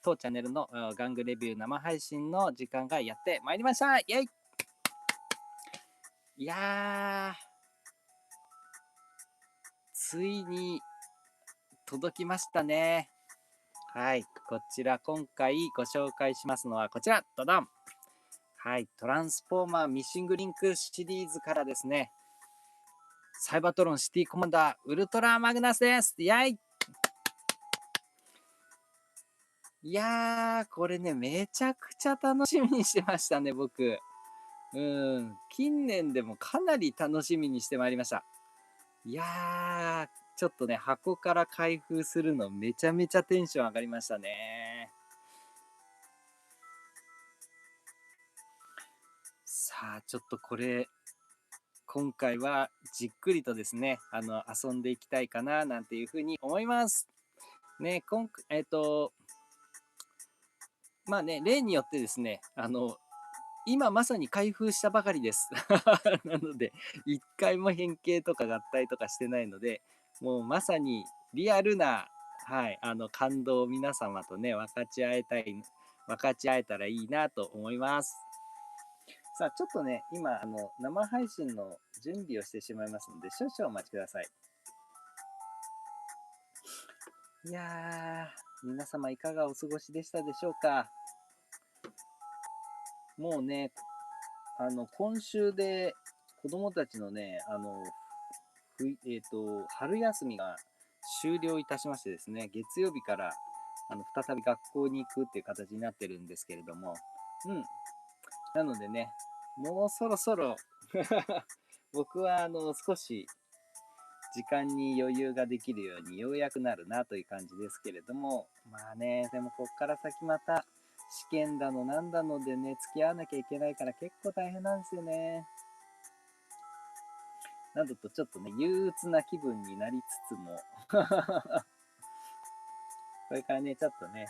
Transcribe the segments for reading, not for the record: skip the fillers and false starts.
当チャンネルの玩具レビュー生配信の時間がやってまいりました。イエイ。いやー、ついに届きましたね。はい、こちら今回ご紹介しますのはこちら、ドドン。はい、トランスフォーマーミッシングリンクシリーズからですね、サイバトロンシティコマンダーウルトラマグナスです。イエイ。いやー、これね、めちゃくちゃ楽しみにしてましたね、僕。近年でもかなり楽しみにしてまいりました。いやー、ちょっとね、箱から開封するのめちゃめちゃテンション上がりましたね。さあ、ちょっとこれ、今回はじっくりとですね、遊んでいきたいかな、なんていうふうに思います。ね、まあね、例によってですね、今まさに開封したばかりです。なので、一回も変形とか合体とかしてないので、もうまさにリアルな、はい、感動を皆様とね、分かち合えたらいいなと思います。さあ、ちょっとね、今、生配信の準備をしてしまいますので、少々お待ちください。いやー、皆様いかがお過ごしでしたでしょうか。もうね、今週で子供たちのね、春休みが終了いたしましてですね、月曜日から再び学校に行くっていう形になってるんですけれども、なのでね、もうそろそろ僕は少し時間に余裕ができるようにようやくなるなという感じですけれども、まあね、でもこっから先また試験だのなんだのでね、付き合わなきゃいけないから結構大変なんですよね。などとちょっとね、憂鬱な気分になりつつもこれからね、ちょっとね、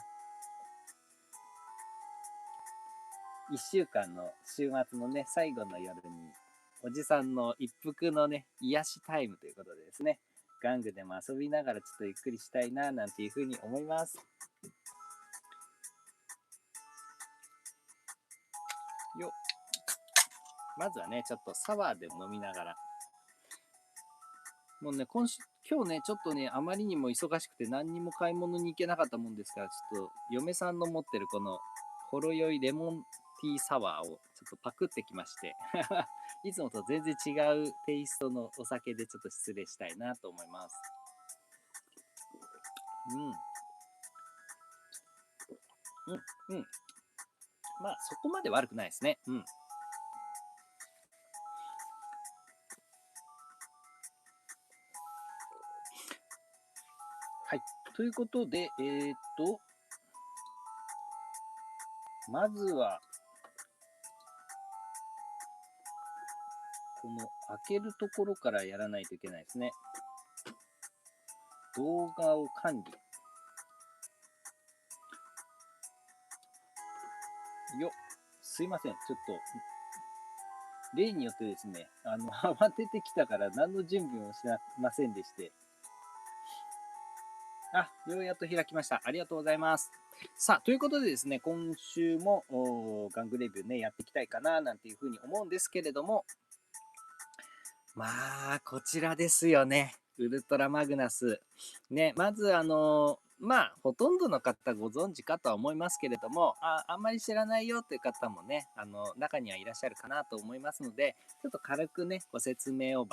1週間の週末のね、最後の夜に、おじさんの一服のね、癒しタイムということでですね、玩具でも遊びながらちょっとゆっくりしたいな、なんていうふうに思います。よっ。まずはね、ちょっとサワーでも飲みながら。もうね、今日ね、ちょっとね、あまりにも忙しくて何にも買い物に行けなかったもんですから、ちょっと嫁さんの持ってるこのほろ酔いレモンティーサワーをちょっとパクってきましていつもと全然違うテイストのお酒でちょっと失礼したいなと思います。うん、うん。まあ、そこまで悪くないですね。はい。ということで、まずは、この開けるところからやらないといけないですね。動画を管理。よ、すいません。ちょっと、例によってですね、慌ててきたから何の準備もしませんでして。ようやっと開きました。ありがとうございます。さあ、ということでですね、今週も玩具レビューね、やっていきたいかな、なんていうふうに思うんですけれども、まあ、こちらですよね。ウルトラマグナス。ね、まずまあ、ほとんどの方ご存知かとは思いますけれども、あんまり知らないよという方もね、中にはいらっしゃるかなと思いますので、ちょっと軽くね、ご説明をい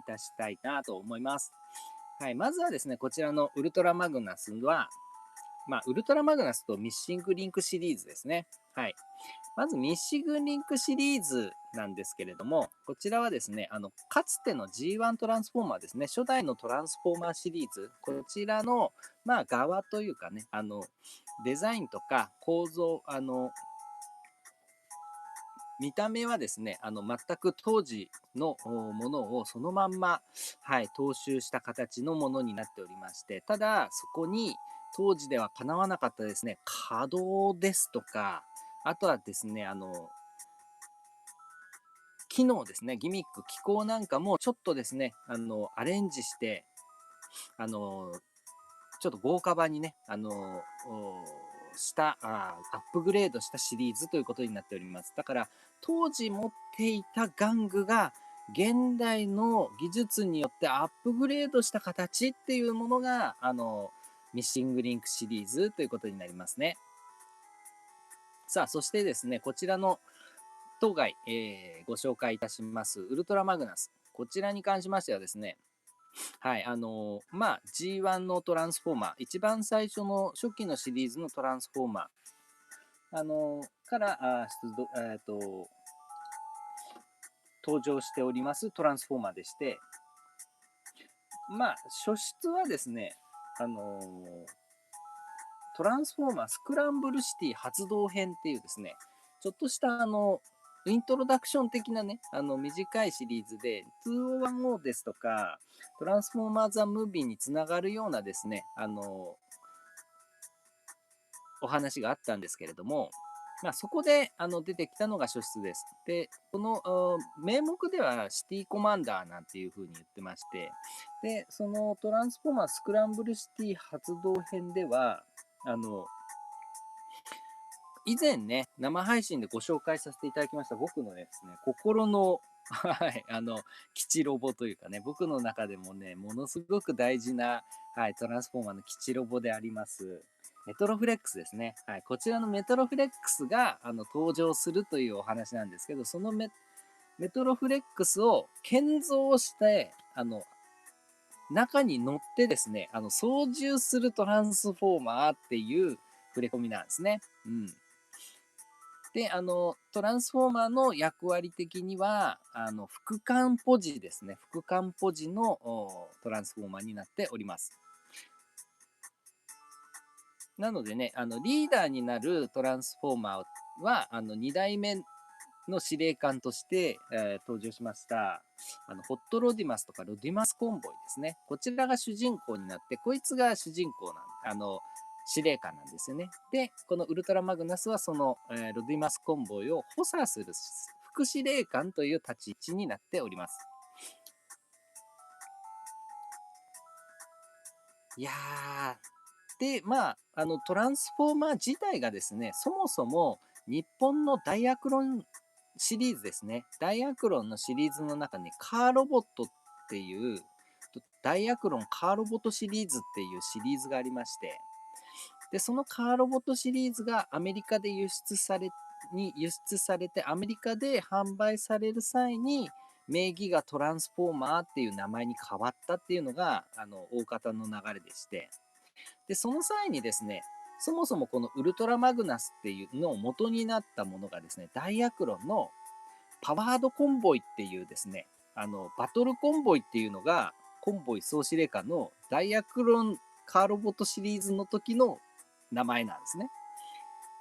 たしたいなと思います。はい、まずはですね、こちらのウルトラマグナスは、まあ、ウルトラマグナスとミッシングリンクシリーズですね。はい。まずミッシングリンクシリーズなんですけれども、こちらはですね、かつての G1 トランスフォーマーですね、初代のトランスフォーマーシリーズ、こちらの、まあ、側というかね、デザインとか構造、見た目はですね、全く当時のものをそのまんま、はい、踏襲した形のものになっておりまして、ただ、そこに当時ではかなわなかったですね、稼働ですとか、あとはですね、機能ですね、ギミック、機構なんかもちょっとですね、アレンジして、ちょっと豪華版にね、したアップグレードしたシリーズということになっております。だから当時持っていた玩具が現代の技術によってアップグレードした形っていうものがミッシングリンクシリーズということになりますね。さあ、そしてですね、こちらの当該、ご紹介いたしますウルトラマグナス。こちらに関しましてはですね、はい、G1 のトランスフォーマー、一番最初の初期のシリーズのトランスフォーマー、から登場しておりますトランスフォーマーでして、初出はですね、トランスフォーマースクランブルシティ発動編っていうですね、ちょっとしたイントロダクション的なね、短いシリーズで、2010ですとか、トランスフォーマーザ・ムービーにつながるようなですね、お話があったんですけれども、そこで出てきたのが初出です。で、この名目ではシティコマンダーなんていう風に言ってまして、で、そのトランスフォーマースクランブルシティ発動編では、以前ね、生配信でご紹介させていただきました僕のですね、心のはい、基地ロボというかね、僕の中でもね、ものすごく大事な、はい、トランスフォーマーの基地ロボであります、メトロフレックスですね。はい、こちらのメトロフレックスが登場するというお話なんですけど、そのメトロフレックスを建造して、中に乗ってですね、操縦するトランスフォーマーっていう触れ込みなんですね。うん。で、トランスフォーマーの役割的には、副艦ポジですね。副艦ポジのトランスフォーマーになっております。なのでね、リーダーになるトランスフォーマーは、2代目の司令官として、登場しました、ホットロディマスとかロディマスコンボイですね。こちらが主人公になって、こいつが主人公司令官なんですよね。で、このウルトラマグナスはその、ロディマスコンボイを補佐する副司令官という立ち位置になっております。いやで、トランスフォーマー自体がですね、そもそも日本のダイアクロンシリーズですね。ダイアクロンのシリーズの中にカーロボットっていう、ダイアクロンカーロボットシリーズっていうシリーズがありまして、で、そのカーロボットシリーズがアメリカで輸出されて、アメリカで販売される際に、名義がトランスフォーマーっていう名前に変わったっていうのが、大方の流れでして、で、その際にですね、そもそもこのウルトラマグナスっていうのを元になったものがですね、ダイアクロンのパワードコンボイっていうですね、バトルコンボイっていうのが、コンボイ総司令官のダイアクロンカーロボットシリーズの時の名前なんですね。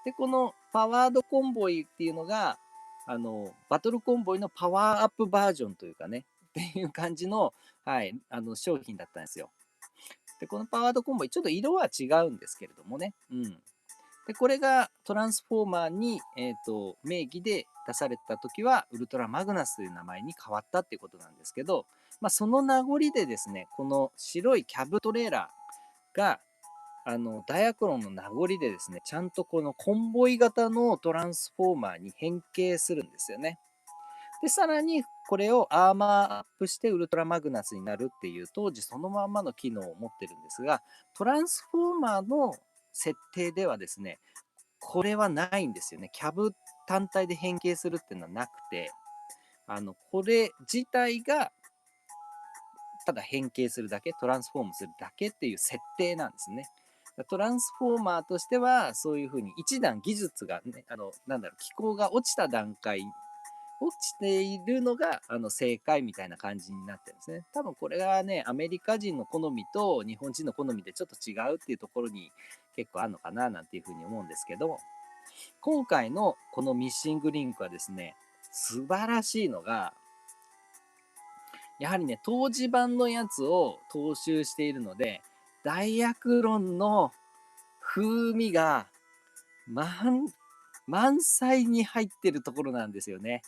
で、このパワードコンボイっていうのが、バトルコンボイのパワーアップバージョンというかね、っていう感じの、はい、商品だったんですよ。で、このパワードコンボイ、ちょっと色は違うんですけれどもね。うん。で、これがトランスフォーマーに、名義で出された時は、ウルトラマグナスという名前に変わったっていうことなんですけど、その名残でですね、この白いキャブトレーラーが、ダイアクロンの名残でですね、ちゃんとこのコンボイ型のトランスフォーマーに変形するんですよね。で、さらにこれをアーマーアップしてウルトラマグナスになるっていう当時そのまんまの機能を持ってるんですが、トランスフォーマーの設定ではですね、これはないんですよね。キャブ単体で変形するっていうのはなくて、これ自体がただ変形するだけ、トランスフォームするだけっていう設定なんですね。トランスフォーマーとしては、そういうふうに一段技術がね、機構が落ちた段階、落ちているのが正解みたいな感じになってるんですね。多分これがね、アメリカ人の好みと日本人の好みでちょっと違うっていうところに結構あるのかななんていうふうに思うんですけど、今回のこのミッシングリンクはですね、素晴らしいのが、やはりね、当時版のやつを踏襲しているので、ダイアクロンの風味が満載に入ってるところなんですよね。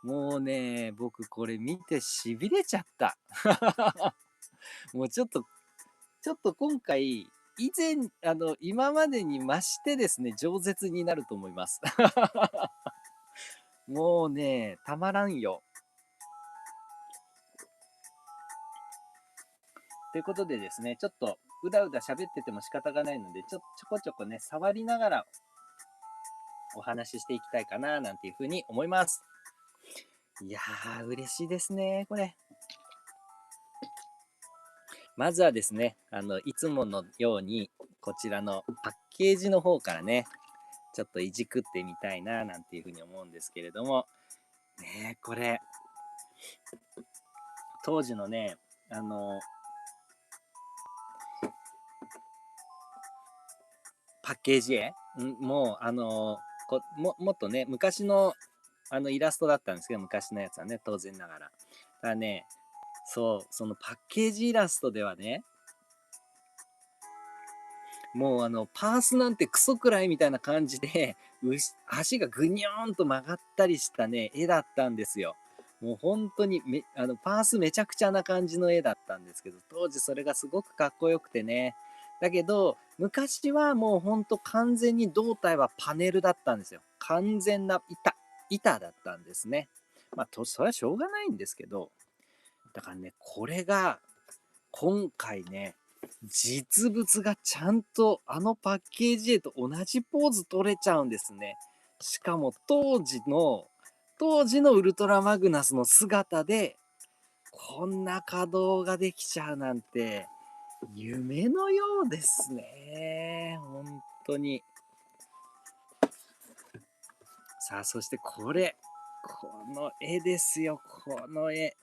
もうね、僕これ見て痺れちゃった。もうちょっと今回、今までに増してですね、饒舌になると思います。もうね、たまらんよ。ということでですね、ちょっとうだうだ喋ってても仕方がないので、ちょこちょこね、触りながらお話ししていきたいかな、なんていうふうに思います。いやー、嬉しいですね、これ。まずはですね、いつものように、こちらのパッケージの方からね、ちょっといじくってみたいな、なんていうふうに思うんですけれども、ね、これ、当時のね、パッケージ絵もう、もっとね、昔のイラストだったんですけど、昔のやつはね、当然ながら。だからね、そう、そのパッケージイラストではね、もうパースなんてクソくらいみたいな感じで、足がぐにょーんと曲がったりしたね、絵だったんですよ。もう本当にパースめちゃくちゃな感じの絵だったんですけど、当時それがすごくかっこよくてね。だけど、昔はもうほんと完全に胴体はパネルだったんですよ。完全な板だったんですね。まあ、それはしょうがないんですけど、だからね、これが今回ね、実物がちゃんとパッケージ絵と同じポーズ取れちゃうんですね。しかも当時のウルトラマグナスの姿でこんな稼働ができちゃうなんて夢のようですね。本当に。さあ、そしてこの絵ですよ。この絵。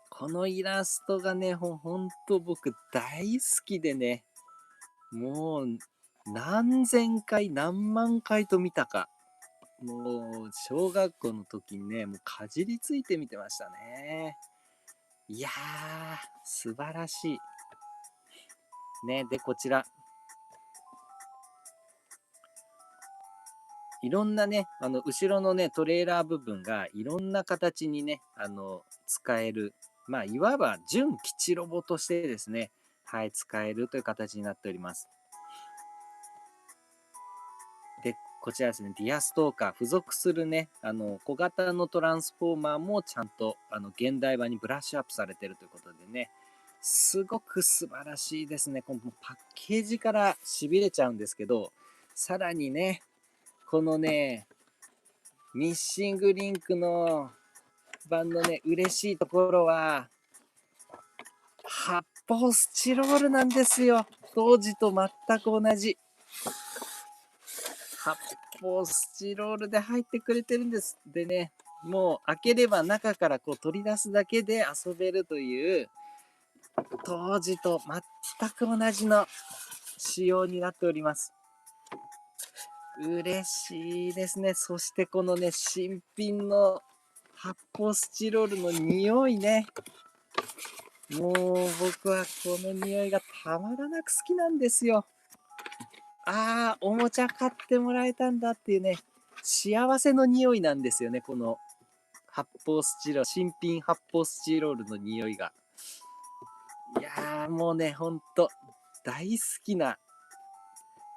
このイラストがね、ほんと僕大好きでね、もう何千回何万回と見たか。もう小学校の時にね、もうかじりついて見てましたね。いやー、素晴らしい。ね、で、こちら。いろんなね、後ろのね、トレーラー部分がいろんな形にね、使える。まあ、いわば純基地ロボとしてですね、はい、使えるという形になっております。で、こちらですね、ディアストーカー、付属するね、小型のトランスフォーマーもちゃんと、現代版にブラッシュアップされてるということでね、すごく素晴らしいですね。このパッケージから痺れちゃうんですけど、さらにね、このね、ミッシングリンクの版のね、嬉しいところは、発泡スチロールなんですよ。当時と全く同じ。発泡スチロールで入ってくれてるんです。でね、もう開ければ中からこう取り出すだけで遊べるという、当時と全く同じの仕様になっております。嬉しいですね。そしてこのね、新品の発泡スチロールの匂いね。もう僕はこの匂いがたまらなく好きなんですよ。ああ、おもちゃ買ってもらえたんだっていうね、幸せの匂いなんですよね、この新品発泡スチロールの匂いが。いやー、もうね、ほんと、大好きな、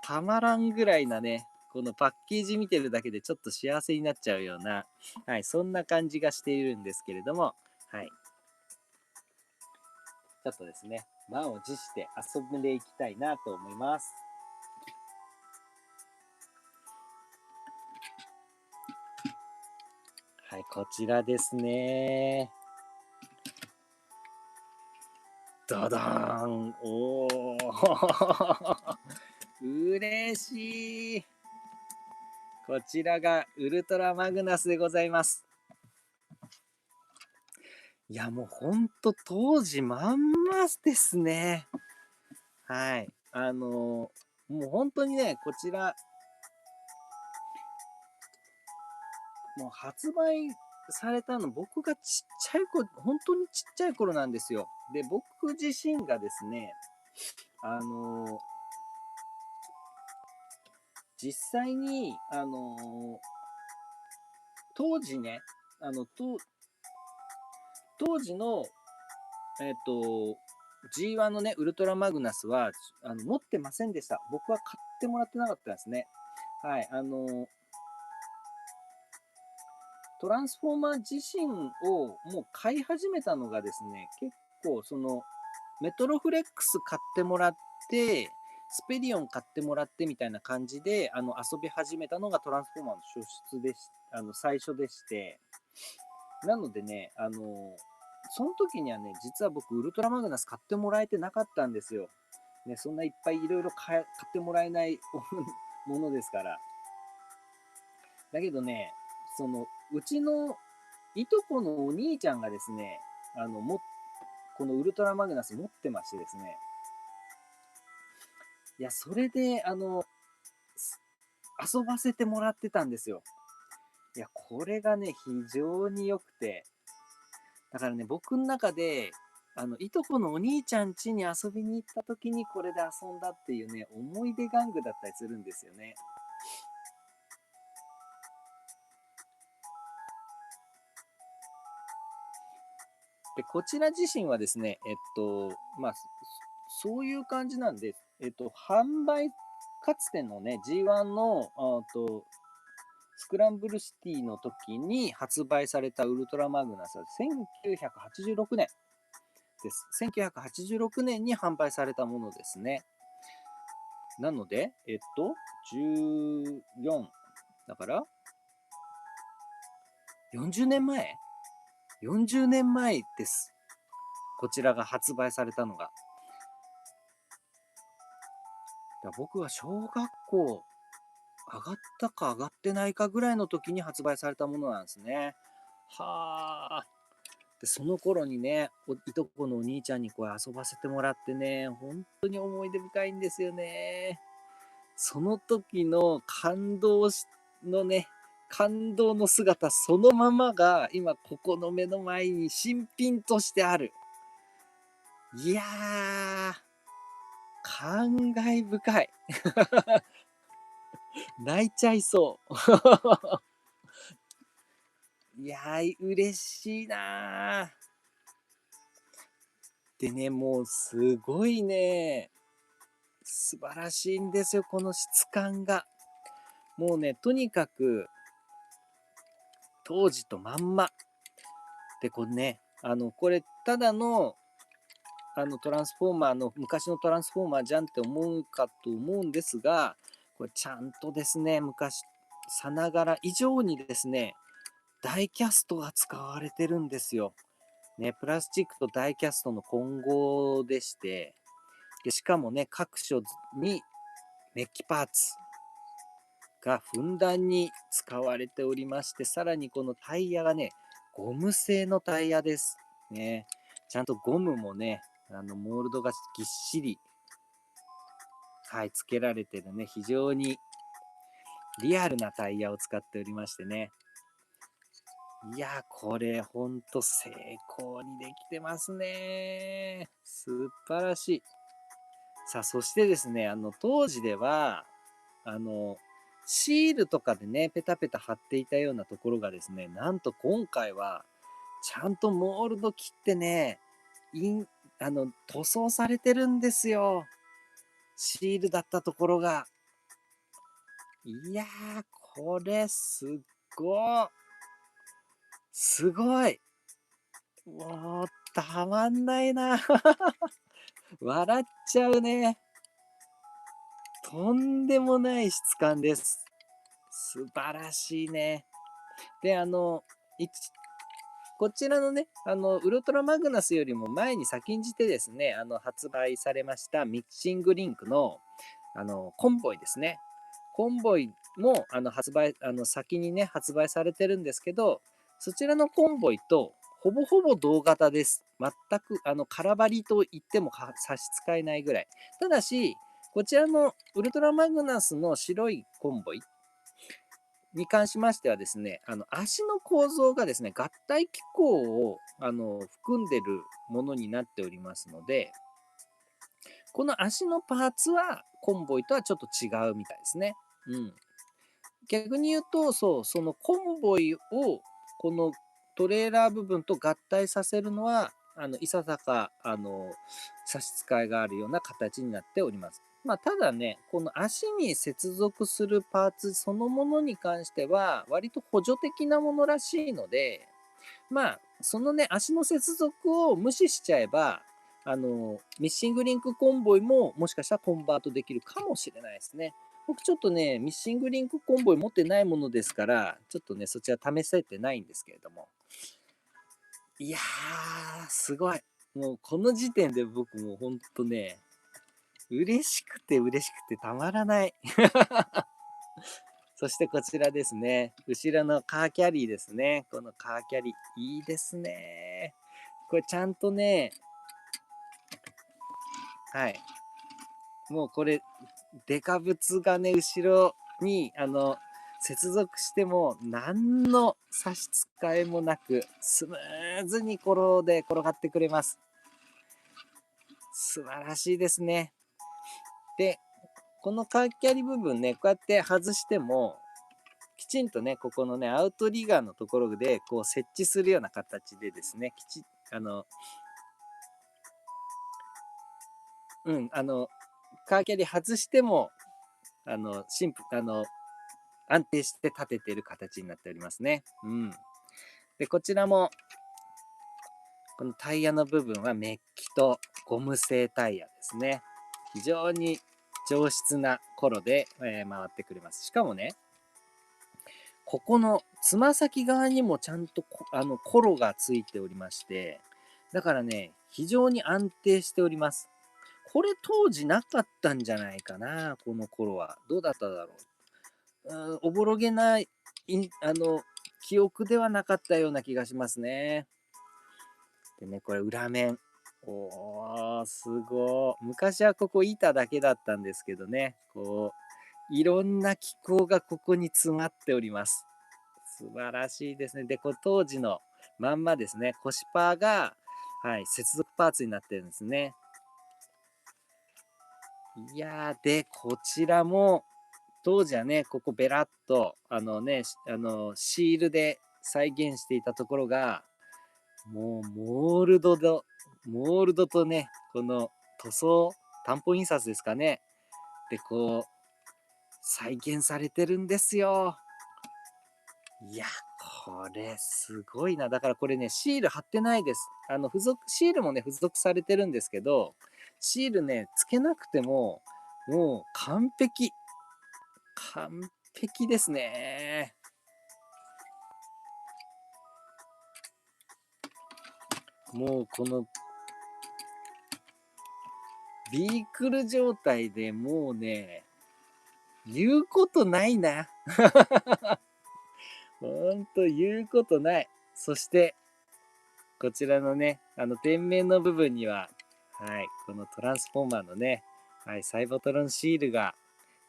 たまらんぐらいなね、このパッケージ見てるだけでちょっと幸せになっちゃうような、はい、そんな感じがしているんですけれども、はい。ちょっとですね、満を持して遊んでいきたいなと思います。はい、こちらですね。ドドーン。おー。嬉しい。こちらがウルトラマグナスでございます。いや、もうほんと当時まんまですね。はい。もう本当にね、こちら、もう発売されたの僕がちっちゃい頃、本当にちっちゃい頃なんですよ。で、僕自身がですね、あの実際に、当時ね、あの、当時の、えっと、G1 のね、ウルトラマグナスは、持ってませんでした。僕は買ってもらってなかったですね。はい。トランスフォーマー自身をもう買い始めたのがですね、結構メトロフレックス買ってもらって、スペリオン買ってもらってみたいな感じで、遊び始めたのがトランスフォーマーの初出でし、最初でして、なのでね、その時にはね、実は僕、ウルトラマグナス買ってもらえてなかったんですよ。ね、そんないっぱいいろいろ買ってもらえないものですから。だけどね、うちのいとこのお兄ちゃんがですね、このウルトラマグナス持ってましてですね、いや、それで、遊ばせてもらってたんですよ。いや、これがね、非常に良くて、だからね、僕の中で、いとこのお兄ちゃん家に遊びに行った時にこれで遊んだっていうね、思い出玩具だったりするんですよね。で、こちら自身はですね、まあ、そういう感じなんで、販売、かつてのね、G1 の、スクランブルシティの時に発売されたウルトラマグナスは1986年です。1986年に販売されたものですね。なので、14、だから40年前 ?40 年前です。こちらが発売されたのが。僕が小学校上がったか上がってないかぐらいの時に発売されたものなんですね。はあ。で、その頃にね、いとこのお兄ちゃんにこう遊ばせてもらってね、本当に思い出深いんですよね。その時ののね、感動の姿そのままが今ここの目の前に新品としてある。いやー、感慨深い。泣いちゃいそう。いやー、嬉しいなー。でね、もうすごいね、素晴らしいんですよ、この質感が。もうね、とにかく当時とまんま。で、これね、これ、ただの、トランスフォーマーの、昔のトランスフォーマーじゃんって思うかと思うんですが、これちゃんとですね、昔さながら以上にですね、ダイキャストが使われてるんですよ。ね、プラスチックとダイキャストの混合でして、でしかもね、各所にメッキパーツがふんだんに使われておりまして、さらにこのタイヤがね、ゴム製のタイヤです。ね、ちゃんとゴムもね、モールドがぎっしり、はい、つけられてるね、非常にリアルなタイヤを使っておりましてね。いや、これほんと成功にできてますね。素晴らしい。さあ、そしてですね、当時では、あの、シールとかでね、ペタペタ貼っていたようなところがですね、なんと今回は、ちゃんとモールド切ってね、塗装されてるんですよ。シールだったところが。いやー、これすごい。もう、たまんないな。笑っちゃうね。とんでもない質感です。素晴らしいね。で、こちらのね、ウルトラマグナスよりも前に先んじてですね、発売されましたミキシングリンクの、コンボイですね。コンボイも、先にね、発売されてるんですけど、そちらのコンボイと、ほぼほぼ同型です。全く、空張りと言っても差し支えないぐらい。ただし、こちらのウルトラマグナスの白いコンボイに関しましてはですね、足の構造がですね、合体機構を含んでるものになっておりますので、この足のパーツはコンボイとはちょっと違うみたいですね。うん。逆に言うと、そう、そのコンボイをこのトレーラー部分と合体させるのは、いささか、差し支えがあるような形になっております。まあ、ただね、この足に接続するパーツそのものに関しては、割と補助的なものらしいので、まあ、そのね、足の接続を無視しちゃえば、ミッシングリンクコンボイももしかしたらコンバートできるかもしれないですね。僕ちょっとね、ミッシングリンクコンボイ持ってないものですから、ちょっとね、そちら試せてないんですけれども。いやー、すごい。もうこの時点で僕もうほんとね、嬉しくて嬉しくてたまらない。そしてこちらですね。後ろのカーキャリーですね。このカーキャリー。いいですね。これちゃんとね、はい。もうこれ、デカブツがね、後ろに、接続しても、何の差し支えもなく、スムーズに転がってくれます。素晴らしいですね。で、このカーキャリ部分ね、こうやって外しても、きちんとね、ここのね、アウトリガーのところで、こう設置するような形でですね、カーキャリ外しても、あの、シンプル、安定して立てている形になっておりますね。うん。で、こちらも、このタイヤの部分はメッキとゴム製タイヤですね。非常に上質なコロで、回ってくれます。しかもね、ここのつま先側にもちゃんとコロがついておりまして、だからね、非常に安定しております。これ当時なかったんじゃないかな、この頃は。どうだっただろう。おぼろげない、記憶ではなかったような気がしますね。でね、これ裏面。おー、すごい。昔はここ板だけだったんですけどね、こう、いろんな機構がここに詰まっております。素晴らしいですね。で、これ当時のまんまですね。腰パーが、はい、接続パーツになってるんですね。いやー、で、こちらも、当時はね、ここベラッと、シールで再現していたところが、もう、モールドとね、この塗装、担保印刷ですかね。で、こう、再現されてるんですよ。いや、これすごいな。だからこれね、シール貼ってないです。シールもね、付属されてるんですけど、シールね、つけなくても、もう完璧。完璧ですね。もうこのビークル状態でもうね、言うことないな。ほんと言うことない。そして、こちらのね、店面の部分には、はい、このトランスフォーマーのね、はい、サイボトロンシールが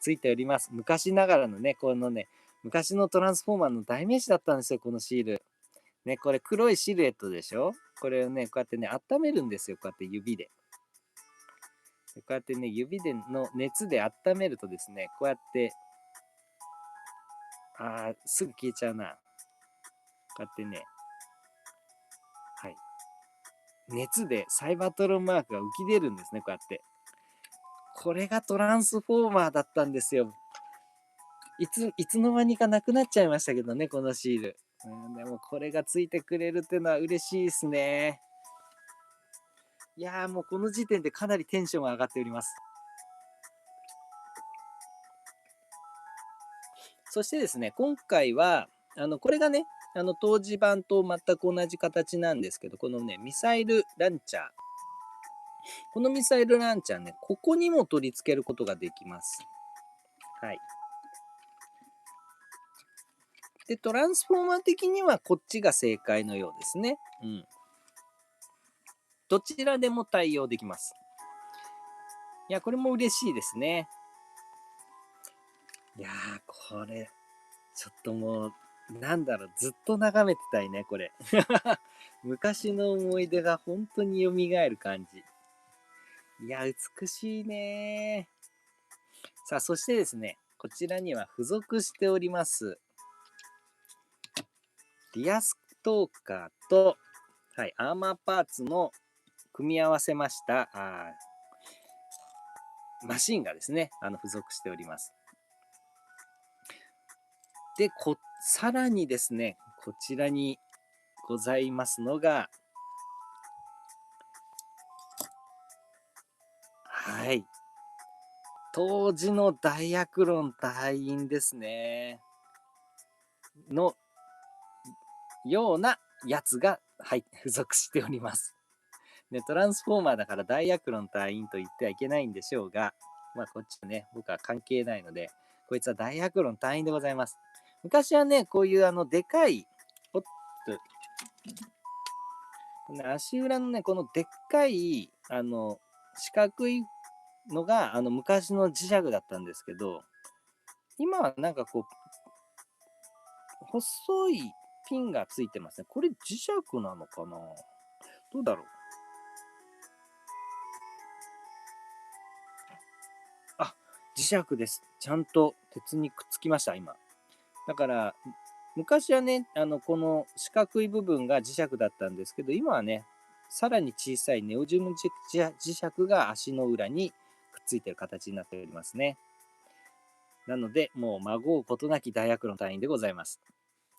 ついております。昔ながらのね、このね、昔のトランスフォーマーの代名詞だったんですよ、このシール。ね、これ黒いシルエットでしょ。これをね、こうやってね、温めるんですよ、こうやって指で。こうやってね、指での熱で温めるとですね、こうやって、すぐ消えちゃうな。こうやってね、はい。熱でサイバトロンマークが浮き出るんですね、こうやって。これがトランスフォーマーだったんですよ。いつの間にかなくなっちゃいましたけどね、このシール。でもこれがついてくれるっていうのは嬉しいですね。いやーもうこの時点でかなりテンションが上がっております。そしてですね、今回は、これがね、当時版と全く同じ形なんですけど、このね、ミサイルランチャー。このミサイルランチャーね、ここにも取り付けることができます。はい。で、トランスフォーマー的にはこっちが正解のようですね。うん。どちらでも対応できます。いや、これも嬉しいですね。いやー、これ、ちょっともう、なんだろう、ずっと眺めてたいね、これ。昔の思い出が本当に蘇る感じ。いや、美しいね。さあ、そしてですね、こちらには付属しております、リアストーカーと、はい、アーマーパーツの組み合わせましたマシンがですね、付属しております。で、さらにですね、こちらにございますのが、はい、当時のダイアクロン隊員ですね、のようなやつが、はい、付属しております。で、トランスフォーマーだからダイアクロン隊員と言ってはいけないんでしょうが、まあこっちはね、僕は関係ないので、こいつはダイアクロン隊員でございます。昔はね、こういうでかい、おっと、足裏のね、このでっかい、四角いのが、昔の磁石だったんですけど、今はなんかこう、細いピンがついてますね。これ磁石なのかな？どうだろう？あ、磁石です。ちゃんと鉄にくっつきました、今。だから、昔はね、この四角い部分が磁石だったんですけど、今はね、さらに小さいネオジム磁石が足の裏にくっついている形になっておりますね。なので、もう孫うことなきダイアクロン隊員でございます。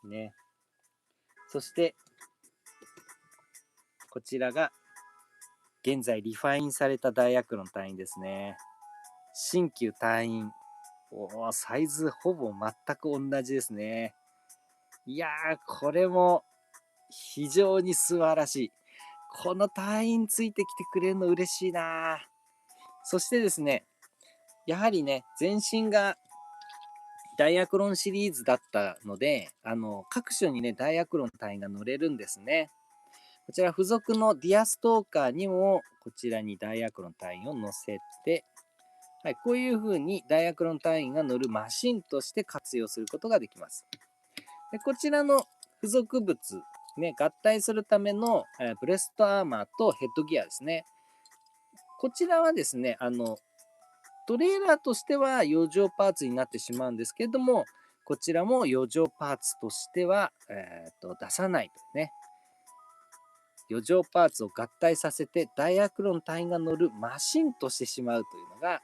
ね。そして、こちらが、現在リファインされたダイアクロン隊員ですね。新旧隊員。サイズほぼ全く同じですね。いやー、これも非常に素晴らしい。この隊員ついてきてくれるの嬉しいな。そしてですね、やはりね、全身がダイアクロンシリーズだったので、各所にね、ダイアクロン隊員が乗れるんですね。こちら付属のディアストーカーにも、こちらにダイアクロン隊員を乗せて、はい、こういう風にダイアクロン隊員が乗るマシンとして活用することができます。でこちらの付属物、ね、合体するための、ブレストアーマーとヘッドギアですね。こちらはですね、トレーラーとしては余剰パーツになってしまうんですけれども、こちらも余剰パーツとしては、出さないとね。余剰パーツを合体させてダイアクロン隊員が乗るマシンとしてしまうというのが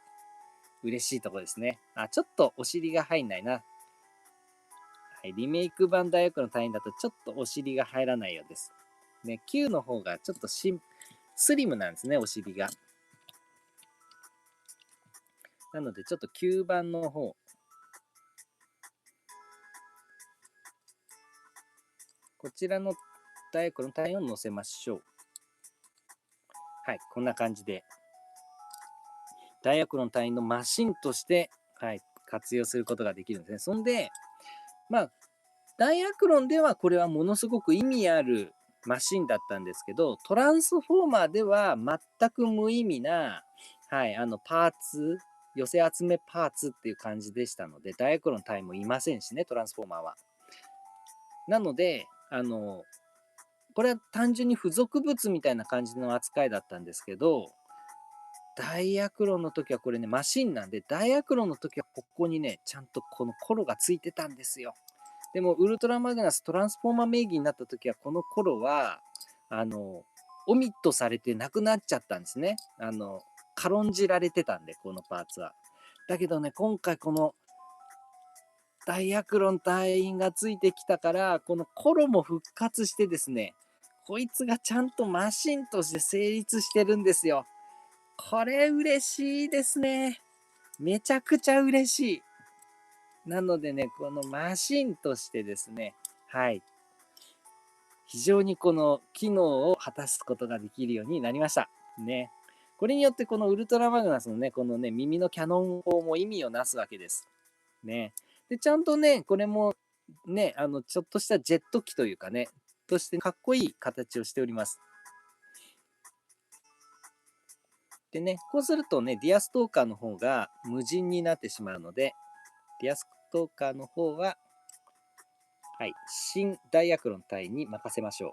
嬉しいところですね。ちょっとお尻が入んないな。はい、リメイク版ダイアクロン隊員だとちょっとお尻が入らないようです。ね、Q の方がちょっとスリムなんですね、お尻が。なのでちょっと9番の方、こちらのダイアクロン隊員を乗せましょう。はい、こんな感じで、ダイアクロン隊員のマシンとして、はい、活用することができるんですね。そんで、まあ、ダイアクロンではこれはものすごく意味あるマシンだったんですけど、トランスフォーマーでは全く無意味な、はい、パーツ、寄せ集めパーツっていう感じでしたので、ダイアクロン隊員もいませんしね、トランスフォーマーは。なので、これは単純に付属物みたいな感じの扱いだったんですけど、ダイアクロンの時はこれね、マシンなんで、ダイアクロンの時はここにね、ちゃんとこのコロがついてたんですよ。でも、ウルトラマグナストランスフォーマー名義になった時は、このコロは、オミットされてなくなっちゃったんですね。軽んじられてたんで、このパーツは。だけどね、今回このダイアクロン隊員がついてきたから、このコロも復活してですね、こいつがちゃんとマシンとして成立してるんですよ。これ嬉しいですね。めちゃくちゃ嬉しい。なのでね、このマシンとしてですね、はい。非常にこの機能を果たすことができるようになりました。ね。これによってこのウルトラマグナスのね、このね、耳のキャノン砲も意味をなすわけです。ね。で、ちゃんとね、これもね、ちょっとしたジェット機というかね、としてかっこいい形をしております。でね、こうするとね、ディアストーカーの方が無人になってしまうので、ディアストーカーの方は、はい、新ダイアクロン隊に任せましょう。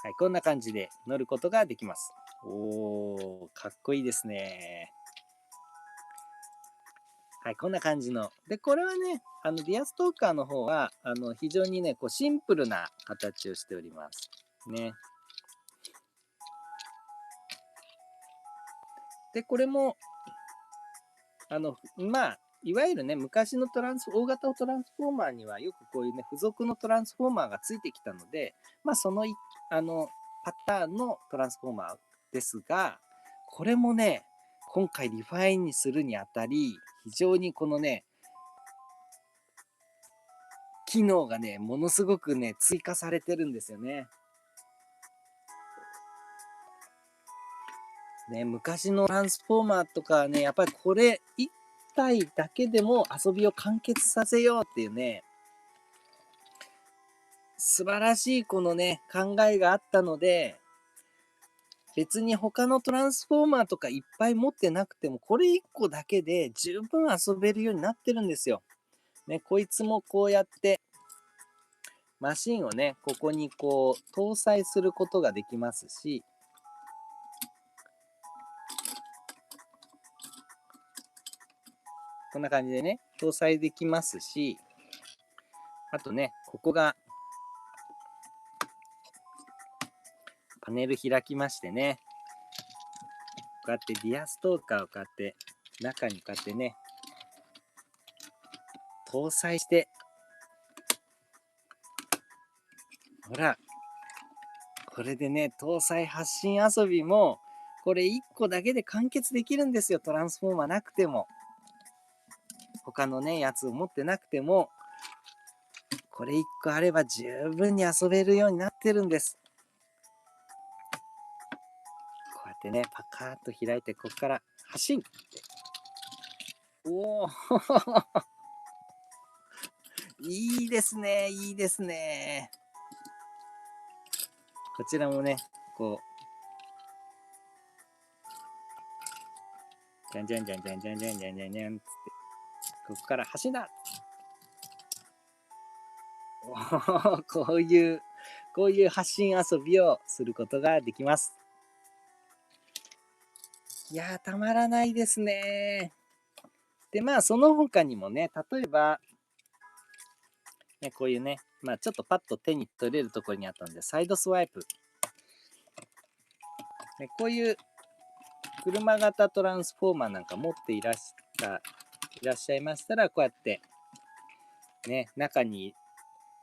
はい、こんな感じで乗ることができます。おー、かっこいいですね。はい、こんな感じの。で、これはね、ディアストーカーの方は、非常にね、こう、シンプルな形をしております。ね。で、これも、まあ、いわゆるね、昔の大型トランスフォーマーにはよくこういうね、付属のトランスフォーマーがついてきたので、まあ、あの、パターンのトランスフォーマーですが、これもね、今回リファインにするにあたり、非常にこのね、機能がね、ものすごくね、追加されてるんですよね。ね、昔のトランスフォーマーとかね、やっぱりこれ1体だけでも遊びを完結させようっていうね、素晴らしいこのね、考えがあったので、別に他のトランスフォーマーとかいっぱい持ってなくても、これ1個だけで十分遊べるようになってるんですよ。ね、こいつもこうやって、マシンをね、ここにこう、搭載することができますし、こんな感じでね、搭載できますし、あとね、ここがパネル開きましてね、こうやってディアストーカーをこうやって中にこうやってね、搭載して、ほら、これでね、搭載発信遊びも、これ1個だけで完結できるんですよ、トランスフォーマーなくても。他のね、やつを持ってなくても、これ1個あれば十分に遊べるようになってるんです。こうやってね、パカーッと開いて、ここから発信って。おおいいですね、いいですね。こちらもね、こう、じゃんじゃんじゃんじゃんじゃんじゃんじゃんじゃんじゃんつって、ここから発信だこういう発信遊びをすることができます。いやー、たまらないですね。で、まあ、その他にもね、例えば、ね、こういうね、まあ、ちょっとパッと手に取れるところにあったので、サイドスワイプ。ね、こういう車型トランスフォーマーなんか持っていらっしゃいましたら、こうやって、ね、中に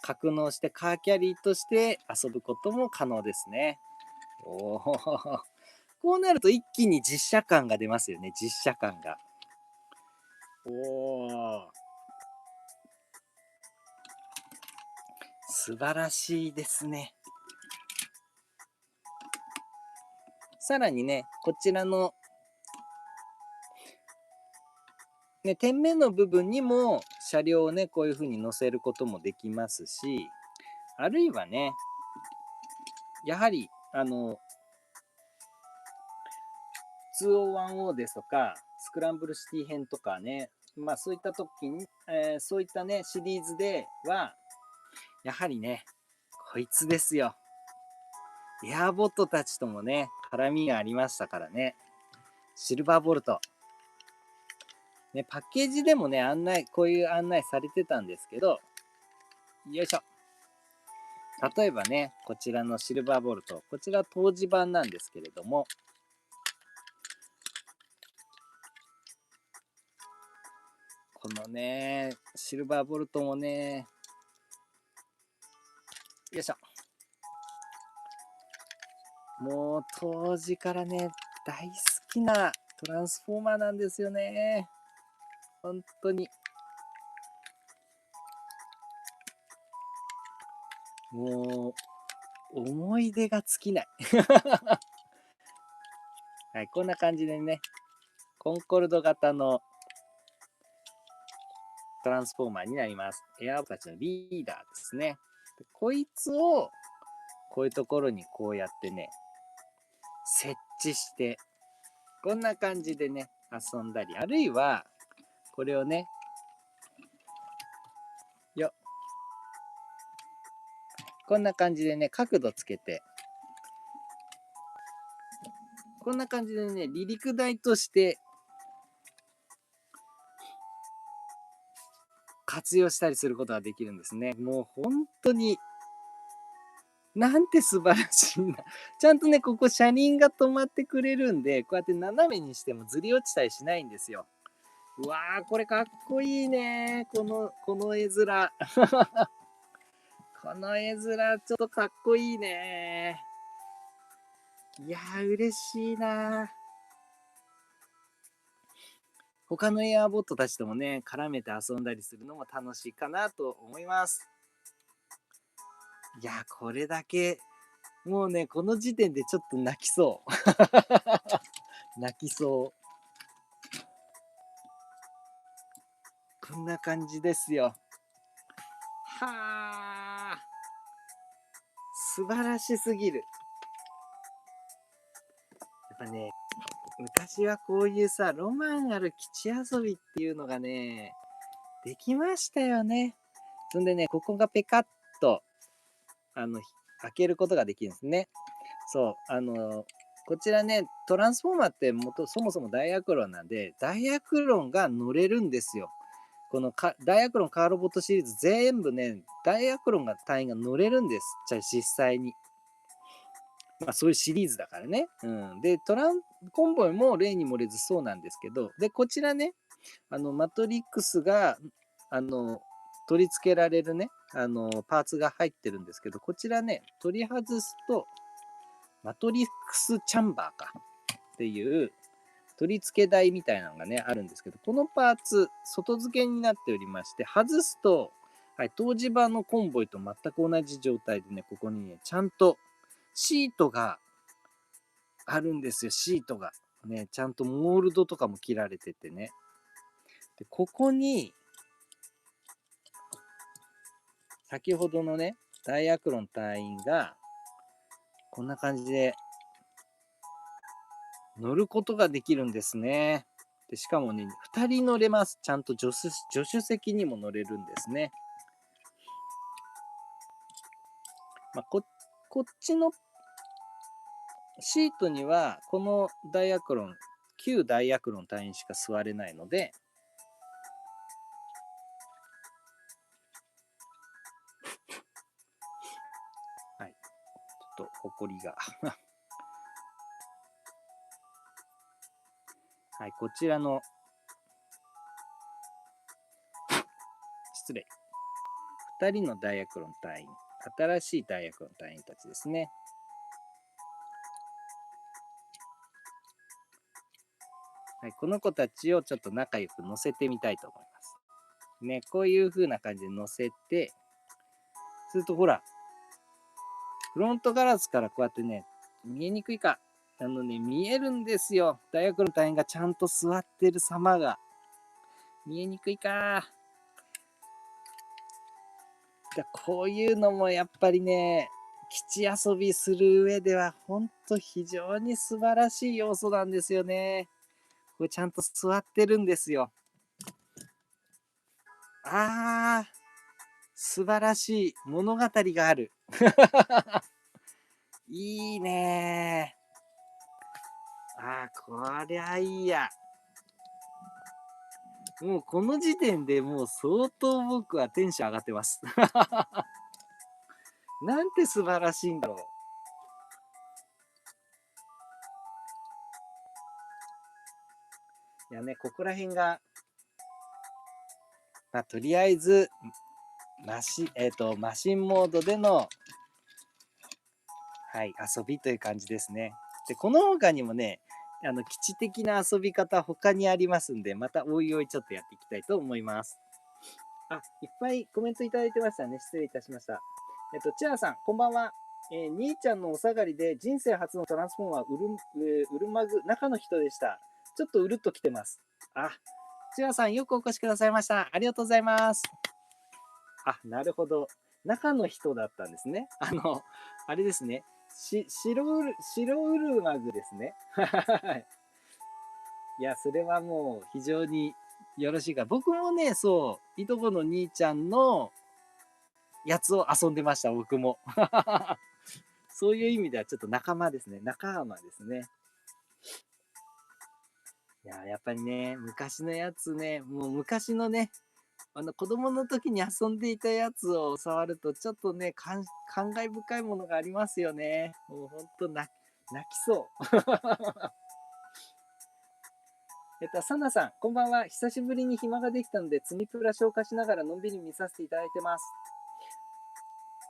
格納してカーキャリーとして遊ぶことも可能ですね。おお、こうなると一気に実写感が出ますよね、実写感が。おお、素晴らしいですね。さらにね、こちらの、ね、店面の部分にも車両をね、こういう風に載せることもできますし、あるいはね、やはり、201O ですとか、スクランブルシティ編とかね、まあそういった時に、そういったね、シリーズでは、やはりね、こいつですよ。エアボットたちともね、絡みがありましたからね。シルバーボルト。ね、パッケージでもね、こういう案内されてたんですけど、よいしょ。例えばね、こちらのシルバーボルト。こちら当時版なんですけれども、このね、シルバーボルトもね、よいしょ。もう当時からね、大好きなトランスフォーマーなんですよね。本当に。もう、思い出が尽きない。はい、こんな感じでね、コンコルド型のトランスフォーマーになります。エアーたちのリーダーですね。でこいつを、こういうところにこうやってね、設置して、こんな感じでね、遊んだり、あるいは、これをね、よ、こんな感じでね、角度つけて、こんな感じでね、離陸台として活用したりすることができるんですね。もう本当に、なんて素晴らしいんだ。ちゃんとね、ここ車輪が止まってくれるんで、こうやって斜めにしてもずり落ちたりしないんですよ。うわー、これかっこいいね。この絵面。この絵面、ちょっとかっこいいね。いやー、嬉しいな。他のエアボットたちともね、絡めて遊んだりするのも楽しいかなと思います。いやー、これだけ、もうね、この時点でちょっと泣きそう。泣きそう。こんな感じですよ。はあ、素晴らしすぎる。やっぱね、昔はこういうさ、ロマンある基地遊びっていうのがね、できましたよね。そんでね、ここがペカッと、あの、開けることができるんですね。そう、こちらね、トランスフォーマーってそもそもダイアクロンなんで、ダイアクロンが乗れるんですよ。このダイアクロンカーロボットシリーズ全部ね、ダイアクロンが隊員が乗れるんです。じゃあ実際に。まあそういうシリーズだからね。うん。で、コンボイも例に漏れずそうなんですけど、で、こちらね、マトリックスが、あの、取り付けられるね、パーツが入ってるんですけど、こちらね、取り外すと、マトリックスチャンバーかっていう取り付け台みたいなのがね、あるんですけど、このパーツ、外付けになっておりまして、外すと、はい、当時版のコンボイと全く同じ状態でね、ここにね、ちゃんとシートがあるんですよ、シートが。ね、ちゃんとモールドとかも切られててね。で、ここに、先ほどのね、ダイアクロン隊員が、こんな感じで乗ることができるんですね。でしかもね、2人乗れます。ちゃんと助手席にも乗れるんですね。まあ、こっちのシートには、このダイアクロン、旧ダイアクロン隊員しか座れないので、はい、ちょっとほこりが。はい、こちらの、失礼。2人のダイアクロン隊員、新しいダイアクロン隊員たちですね。はい、この子たちをちょっと仲良く乗せてみたいと思います。ね、こういう風な感じで乗せて、するとほら、フロントガラスからこうやってね、見えにくいか。見えるんですよ。大学の隊員がちゃんと座ってる様が。見えにくいか。こういうのもやっぱりね、基地遊びする上では、ほんと非常に素晴らしい要素なんですよね。これちゃんと座ってるんですよ。あー、素晴らしい物語がある。いいねー。あー、こりゃいいや。もうこの時点でもう相当僕はテンション上がってます。なんて素晴らしいんだろう。いやね、ここら辺が、まあ、とりあえず、マシンモードでの、はい、遊びという感じですね。で、この他にもね、基地的な遊び方他にありますんで、またおいおいちょっとやっていきたいと思います。あ、いっぱいコメントいただいてましたね。失礼いたしました。チアさん、こんばんは。兄ちゃんのお下がりで人生初のトランスフォーマーウルマグ中の人でした。ちょっとうるっと来てます。あ、チアさんよくお越しくださいました。ありがとうございます。あ、なるほど。中の人だったんですね。あれですね。白ウルマグですね。はい。いや、それはもう非常によろしいか。僕もね、そう、いとこの兄ちゃんのやつを遊んでました、僕も。そういう意味ではちょっと仲間ですね。仲間ですね。いや、やっぱりね、昔のやつね、もう昔のね、子供の時に遊んでいたやつを触ると、ちょっとね、感慨深いものがありますよね。もうほんと泣きそう。サナさん、こんばんは。久しぶりに暇ができたので、積みプラ消化しながらのんびり見させていただいてます。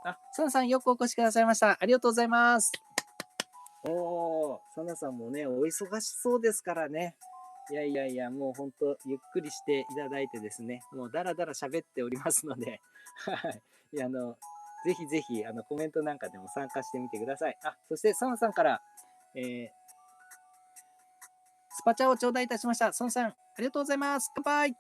あ、サナさん、よくお越しくださいました。ありがとうございます。おー、サナさんもね、お忙しそうですからね。いやいやいや、もうほんと、ゆっくりしていただいてですね、もうだらだら喋っておりますので、はい。いや、ぜひぜひ、コメントなんかでも参加してみてください。あ、そして、サナさんから、えー、スパチャを頂戴いたしました。サナさん、ありがとうございます。乾杯。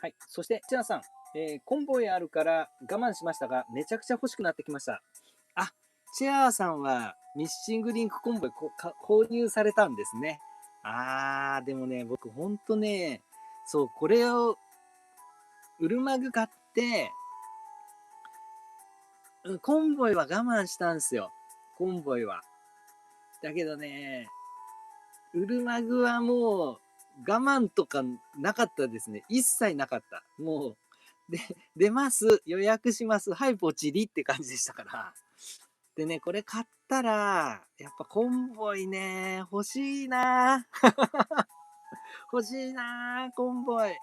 はい。そして、チナさん、コンボイあるから我慢しましたが、めちゃくちゃ欲しくなってきました。あ、チェアさんはミッシングリンクコンボイ購入されたんですね。でもね、僕ほんとね、そう、これを、ウルマグ買って、コンボイは我慢したんですよ。コンボイは。だけどね、ウルマグはもう我慢とかなかったですね。一切なかった。もう、出ます。予約します。はい、ポチリって感じでしたから。でね、これ買ったら、やっぱコンボイね、欲しいな欲しいなコンボイ。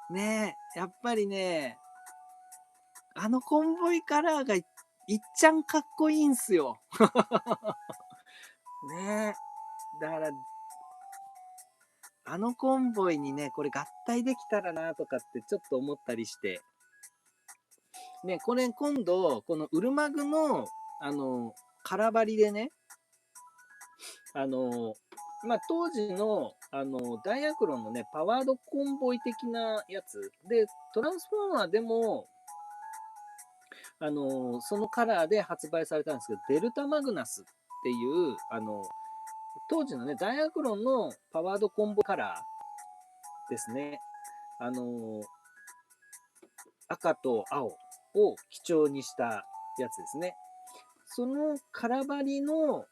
ねやっぱりね、あのコンボイカラーがいっちゃんかっこいいんすよ。ねだから、あのコンボイにね、これ合体できたらなとかってちょっと思ったりして。ね、これ今度、このウルマグの、カラバリでね、当時の、ダイアクロンのね、パワードコンボイ的なやつで、トランスフォーマーでも、そのカラーで発売されたんですけど、デルタマグナスっていう、当時のね、ダイアクロンのパワードコンボカラーですね。あの、赤と青を基調にしたやつですね。そのカラバリの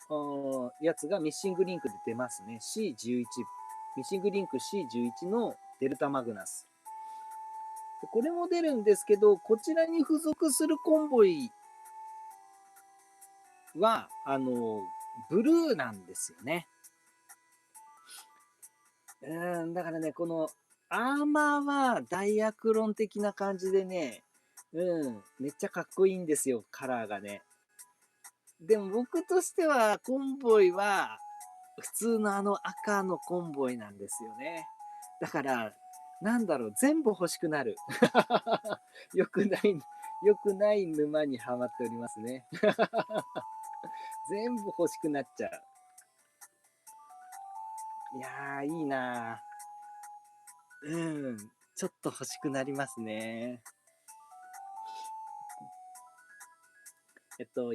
やつがミッシングリンクで出ますね。C11。ミッシングリンク C11 のデルタマグナス。これも出るんですけど、こちらに付属するコンボイは、ブルーなんですよね。だからね、このアーマーはダイアクロン的な感じでね、めっちゃかっこいいんですよ、カラーがね。でも僕としては、コンボイは、普通の赤のコンボイなんですよね。だから、なんだろう、全部欲しくなる。よくない、よくない沼にはまっておりますね。全部欲しくなっちゃう。いやー、いいなー。ちょっと欲しくなりますね。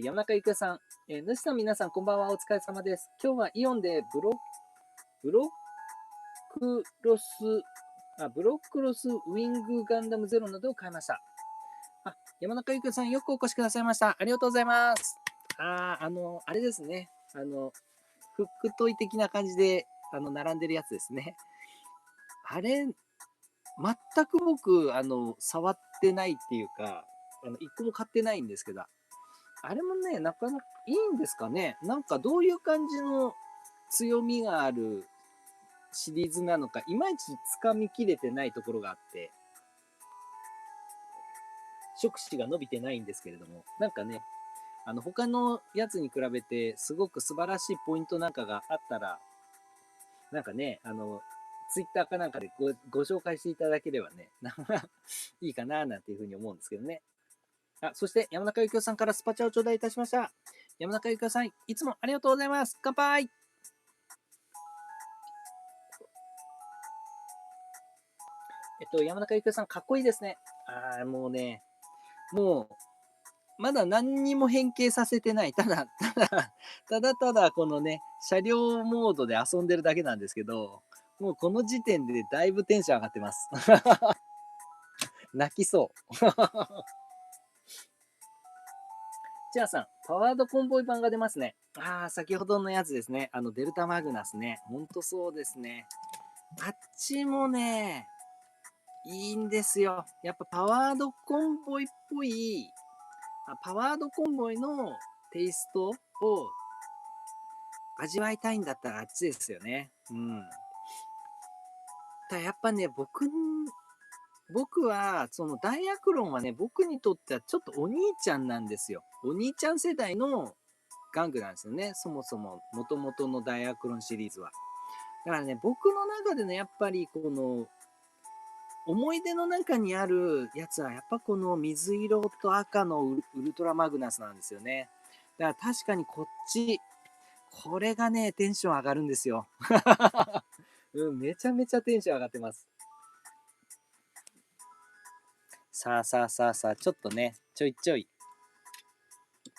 山中ゆきさん、主さん皆さんこんばんは、お疲れ様です。今日はイオンでブロックロス、ブロックロスウィングガンダムゼロなどを買いました。山中ゆきさんよくお越しくださいました。ありがとうございます。あれですね。フックトイ的な感じで、並んでるやつですね。あれ、全く僕、触ってないっていうか、一個も買ってないんですけど、あれもね、なかなかいいんですかね。なんかどういう感じの強みがあるシリーズなのか、いまいち掴みきれてないところがあって、触手が伸びてないんですけれども、なんかね、他のやつに比べて、すごく素晴らしいポイントなんかがあったら、なんかね、ツイッターかなんかでご紹介していただければね、いいかななんていうふうに思うんですけどね。そして山中幸雄さんからスパチャを頂戴いたしました。山中幸雄さん、いつもありがとうございます。乾杯。山中幸雄さん、かっこいいですね。もうね、もう、まだ何にも変形させてない。ただこのね、車両モードで遊んでるだけなんですけど、もうこの時点でだいぶテンション上がってます。泣きそう。チャーさん、パワードコンボイ版が出ますね。ああ、先ほどのやつですね。デルタマグナスね。ほんとそうですね。あっちもね、いいんですよ。やっぱパワードコンボイっぽい、パワードコンボイのテイストを味わいたいんだったらあっちですよね。うん。やっぱね、僕は、そのダイアクロンはね、僕にとってはちょっとお兄ちゃんなんですよ。お兄ちゃん世代の玩具なんですよね。そもそも、元々のダイアクロンシリーズは。だからね、僕の中でね、やっぱりこの、思い出の中にあるやつは、やっぱこの水色と赤のウルトラマグナスなんですよね。だから確かにこっち、これがね、テンション上がるんですよ。うん、めちゃめちゃテンション上がってます。さあさあさあさあ、ちょっとね、ちょいちょい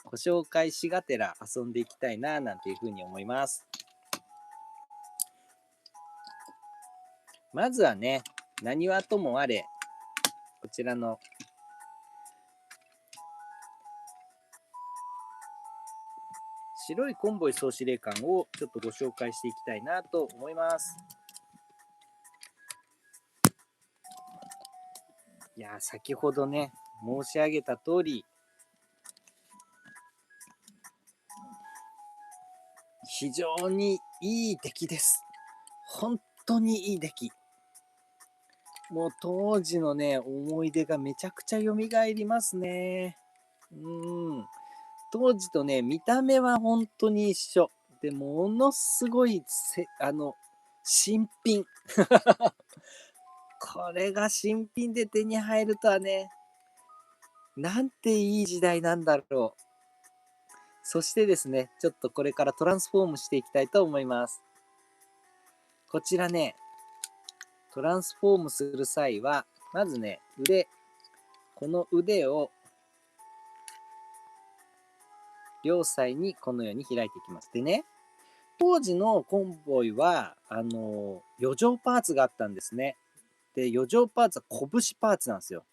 ご紹介しがてら遊んでいきたいな、なんていうふうに思います。まずはね、何はともあれ、こちらの白いコンボイ総司令官をちょっとご紹介していきたいなと思います。いや、先ほどね、申し上げた通り、非常にいい出来です。本当にいい出来。もう当時のね、思い出がめちゃくちゃ蘇りますね。当時とね、見た目は本当に一緒。で、ものすごい新品。これが新品で手に入るとはね、なんていい時代なんだろう。そしてですね、ちょっとこれからトランスフォームしていきたいと思います。こちらね、トランスフォームする際は、まずね、この腕を両サイにこのように開いていきます。でね、当時のコンボイは、余剰パーツがあったんですね。で、余剰パーツは拳パーツなんですよ。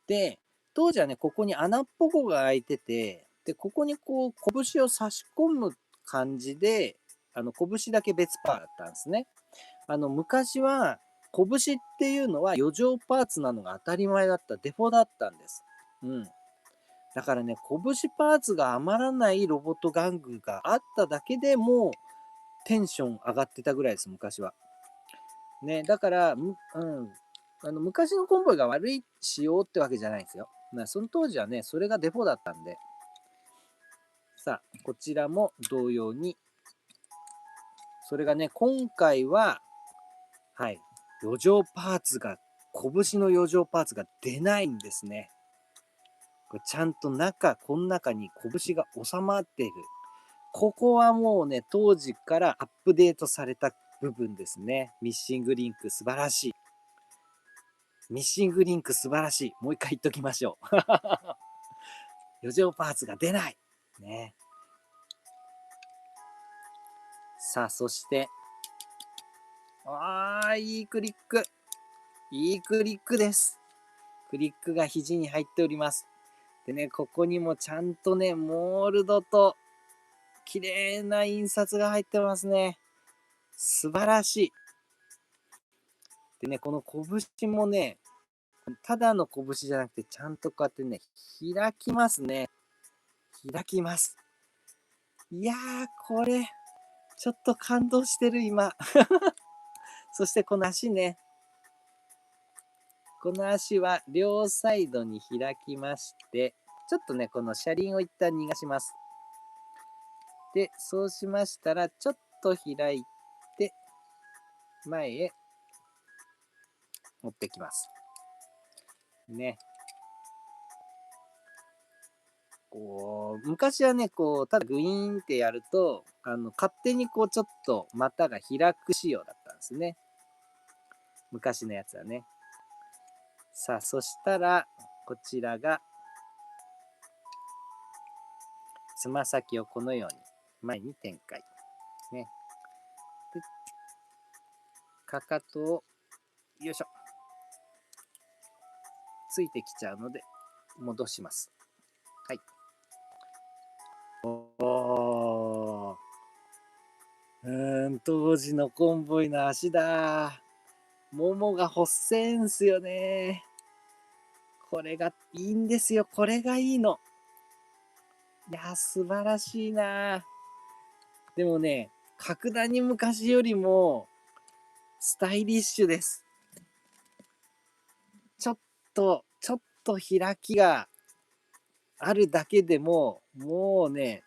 で、当時はね、ここに穴っぽこが開いてて、で、ここにこう、拳を差し込む感じで、拳だけ別パーだったんですね。昔は、拳っていうのは余剰パーツなのが当たり前だった、デフォだったんです。うん。だからね、拳パーツが余らないロボット玩具があっただけでもうテンション上がってたぐらいです、昔は。ね、だから、昔のコンボイが悪い仕様ってわけじゃないんですよ。その当時はね、それがデフォだったんで。さあ、こちらも同様に。それがね、今回は、はい、余剰パーツが、拳の余剰パーツが出ないんですね。これちゃんとこの中に拳が収まっている。ここはもうね、当時からアップデートされた部分ですね。ミッシングリンク素晴らしい。ミッシングリンク素晴らしい。もう一回言っときましょう。余剰パーツが出ない。ね。さあ、そして、いいクリック。いいクリックです。クリックが肘に入っております。でね、ここにもちゃんとね、モールドと綺麗な印刷が入ってますね。素晴らしい。でね、この拳もね、ただの拳じゃなくて、ちゃんとこうやってね、開きますね。開きます。いやー、これ、ちょっと感動してる、今。そしてこの足ね。この足は両サイドに開きまして、ちょっとね、この車輪を一旦逃がします。で、そうしましたら、ちょっと開いて、前へ持ってきます。ね。昔はね、ただグイーンってやると、勝手にちょっと股が開く仕様だったんですね。昔のやつはね。さあ、そしたら、こちらが、つま先をこのように前に展開。ね。で、かかとを、よいしょ。ついてきちゃうので、戻します。はい。当時のコンボイの足だ。ももがほっせんすよね。これがいいんですよ。これがいいの。いや、素晴らしいな。でもね、格段に昔よりもスタイリッシュです。ちょっと開きがあるだけでも、もうね、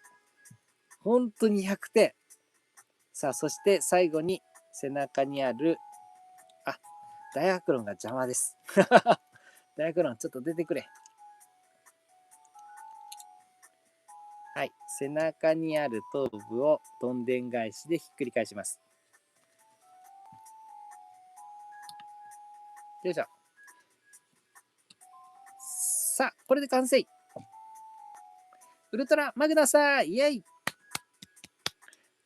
本当に100点。さあ、そして最後に背中にある、あ、ダイアクロンが邪魔です。ダイアクロン、ちょっと出てくれ。はい、背中にある頭部をどんでん返しでひっくり返します。よいしょ。さあ、これで完成。ウルトラマグナスイエイ。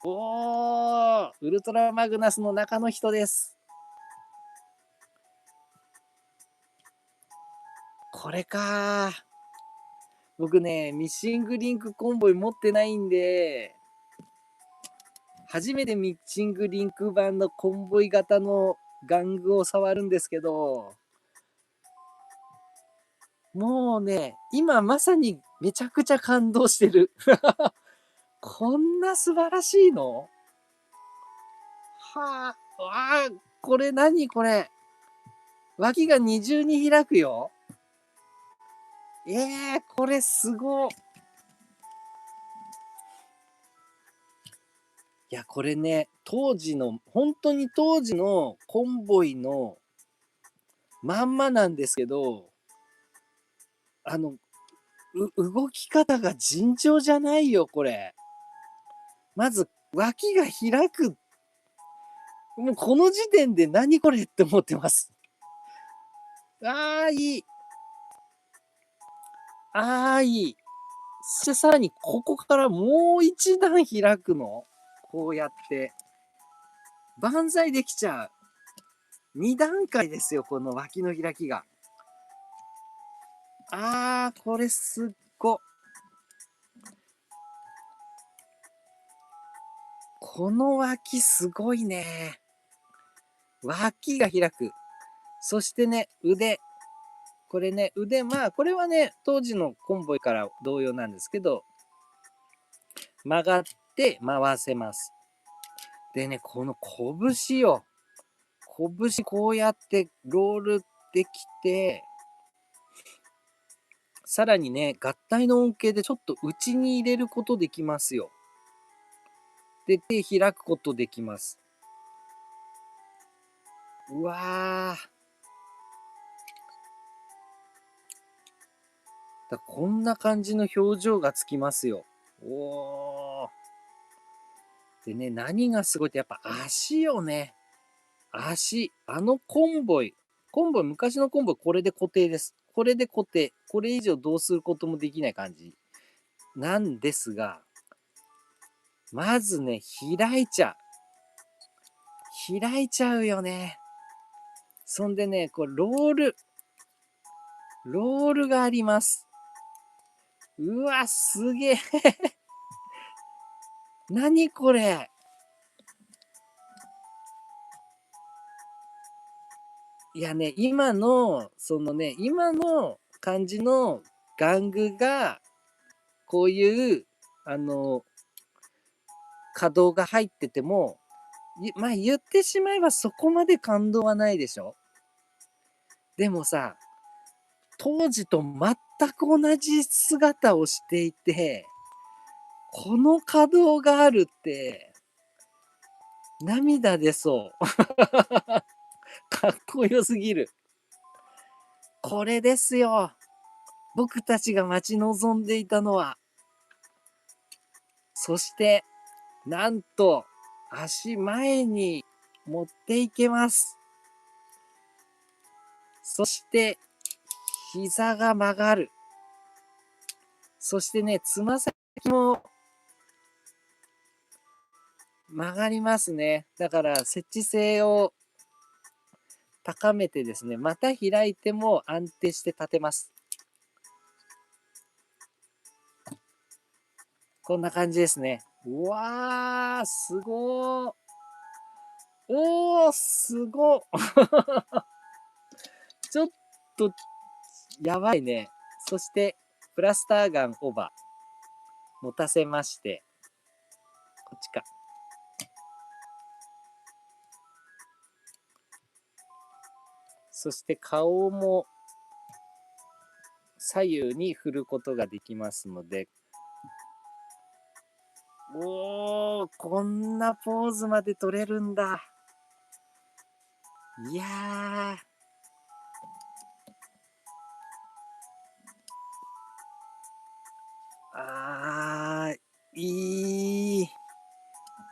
おー、ウルトラマグナスの中の人です。これかー。僕ね、ミッシングリンクコンボイ持ってないんで、初めてミッシングリンク版のコンボイ型の玩具を触るんですけど、もうね、今まさにめちゃくちゃ感動してる。こんな素晴らしいのはあ、わあ、これ何これ。脇が二重に開くよ。これすごい。いや、これね、本当に当時のコンボイのまんまなんですけど、あの、動き方が尋常じゃないよ、これ。まず、脇が開く。もうこの時点で何これって思ってます。ああ、いい。ああ、いい。そしてさらにここからもう一段開くの。こうやって。万歳できちゃう。二段階ですよ、この脇の開きが。あー、これすっご。この脇すごいね。脇が開く。そしてね、腕。これね、腕、まあ、これはね、当時のコンボイから同様なんですけど、曲がって回せます。でね、この拳よ。拳こうやってロールできて、さらにね、合体の恩恵でちょっと内に入れることできますよ。で、手開くことできます。うわー。こんな感じの表情がつきますよ。おー。でね、何がすごいってやっぱ足よね。足。コンボイ、昔のコンボイこれで固定です。これで固定。これ以上どうすることもできない感じ。なんですが、まずね、開いちゃう。開いちゃうよね。そんでね、これロールがあります。うわ、すげえ。何これ。いやね、今の感じの玩具が、こういう、あの、稼働が入ってても、まあ言ってしまえばそこまで感動はないでしょ。でもさ、当時と全く同じ姿をしていて、この稼働があるって、涙出そう。かっこよすぎる。これですよ。僕たちが待ち望んでいたのは。そして、なんと、足前に持っていけます。そして、膝が曲がる。そしてね、つま先も曲がりますね。だから、設置性を高めてですね、また開いても安定して立てます。こんな感じですね。うわー、すごー。おー、すごっ。ちょっと、やばいね。そして、プラスターガンオーバー。持たせまして。こっちか。そして顔も左右に振ることができますので、おー、こんなポーズまで取れるんだ。いやー、いい、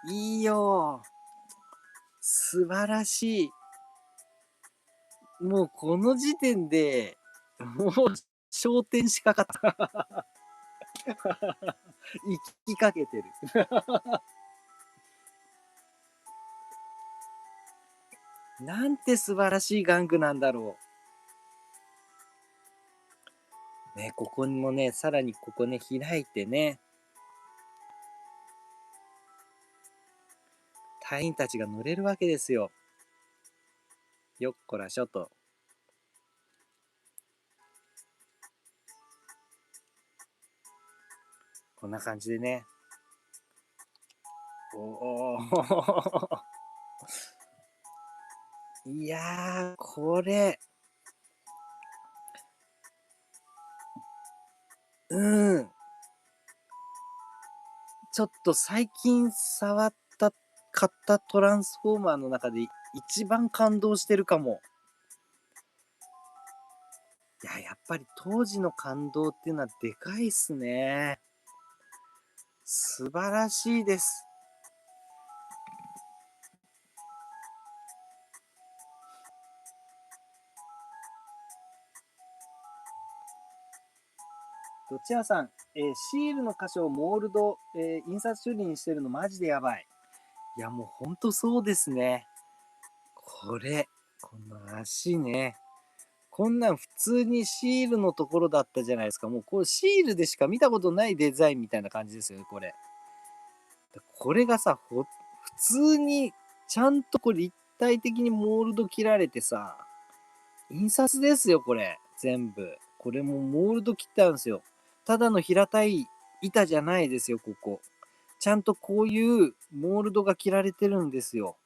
いいよ。素晴らしい。もうこの時点で、もう焦点しかかった。行きかけてる。なんて素晴らしい玩具なんだろう。ね、ここにもね、さらにここね、開いてね、隊員たちが乗れるわけですよ。よっこらしょと。こんな感じでね。おー。いやー、これ、うん。ちょっと最近買ったトランスフォーマーの中で一番感動してるかも。いや、やっぱり当時の感動っていうのはでかいっすね。素晴らしいです。どちらさん、シールの箇所をモールド、印刷処理にしてるのマジでやばい。いや、もうほんとそうですね。これ、この足ね。こんなん普通にシールのところだったじゃないですか。もうこれシールでしか見たことないデザインみたいな感じですよね、これ。これがさ、普通にちゃんとこれ立体的にモールド切られてさ、印刷ですよ、これ。全部。これもモールド切ってあるんですよ。ただの平たい板じゃないですよ、ここ。ちゃんとこういうモールドが切られてるんですよ。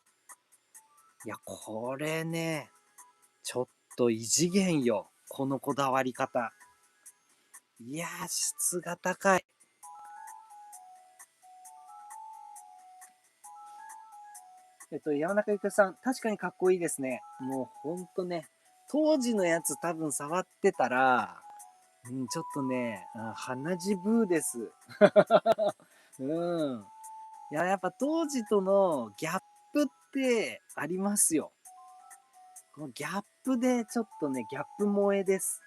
いや、これね、ちょっと異次元よ。このこだわり方。いやー、質が高い。山中ゆかさん、確かにかっこいいですね。もうほんとね、当時のやつ多分触ってたら、ちょっとね、鼻血ブーです。うん。いや、やっぱ当時とのギャップってありますよ。このギャップでちょっとね、ギャップ萌えです。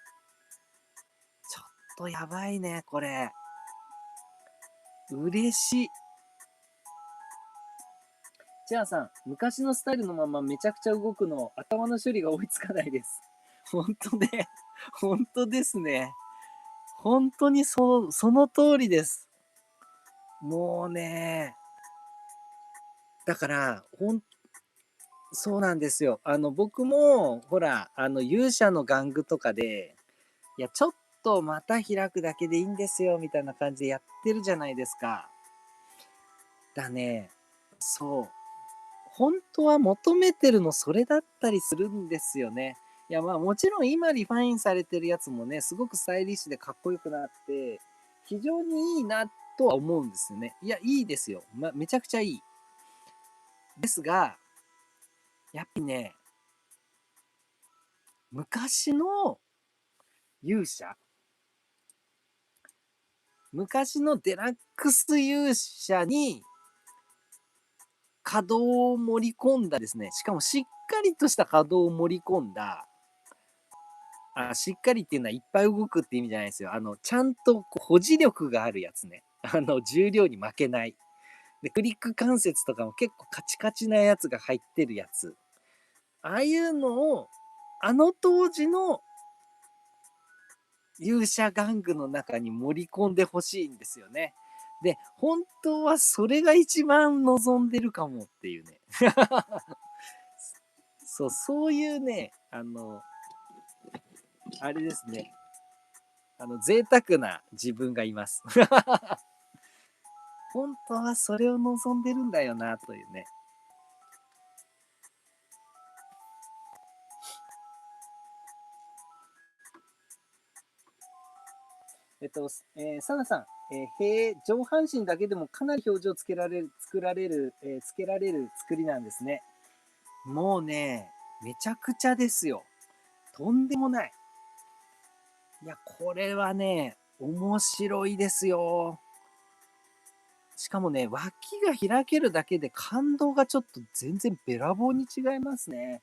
ちょっとやばいね、これ。嬉しい。チアさん、昔のスタイルのままめちゃくちゃ動くの、頭の処理が追いつかないです。本当ね。本当ですね。本当にその通りです。もうね、だから、そうなんですよ。僕も、ほら、勇者の玩具とかで、いや、ちょっとまた開くだけでいいんですよ、みたいな感じでやってるじゃないですか。だね、そう。本当は求めてるのそれだったりするんですよね。いや、まあもちろん今リファインされてるやつもね、すごくスタイリッシュでかっこよくなって、非常にいいなとは思うんですよね。いや、いいですよ。めちゃくちゃいい。ですが、やっぱりね、昔の勇者、昔のデラックス勇者に稼働を盛り込んだですね、しかもしっかりとした稼働を盛り込んだ、しっかりっていうのはいっぱい動くって意味じゃないですよ。ちゃんとこう保持力があるやつね。重量に負けない。で、クリック関節とかも結構カチカチなやつが入ってるやつ。ああいうのを、あの当時の勇者玩具の中に盛り込んでほしいんですよね。で、本当はそれが一番望んでるかもっていうね。そういうね、あれですね。贅沢な自分がいます。本当はそれを望んでるんだよな、というね。サナさん、へえ、上半身だけでもかなり表情つけられる、作られる、つけられる作りなんですね。もうね、めちゃくちゃですよ。とんでもない。いや、これはね、面白いですよ。しかもね、脇が開けるだけで感動がちょっと全然べらぼうに違いますね。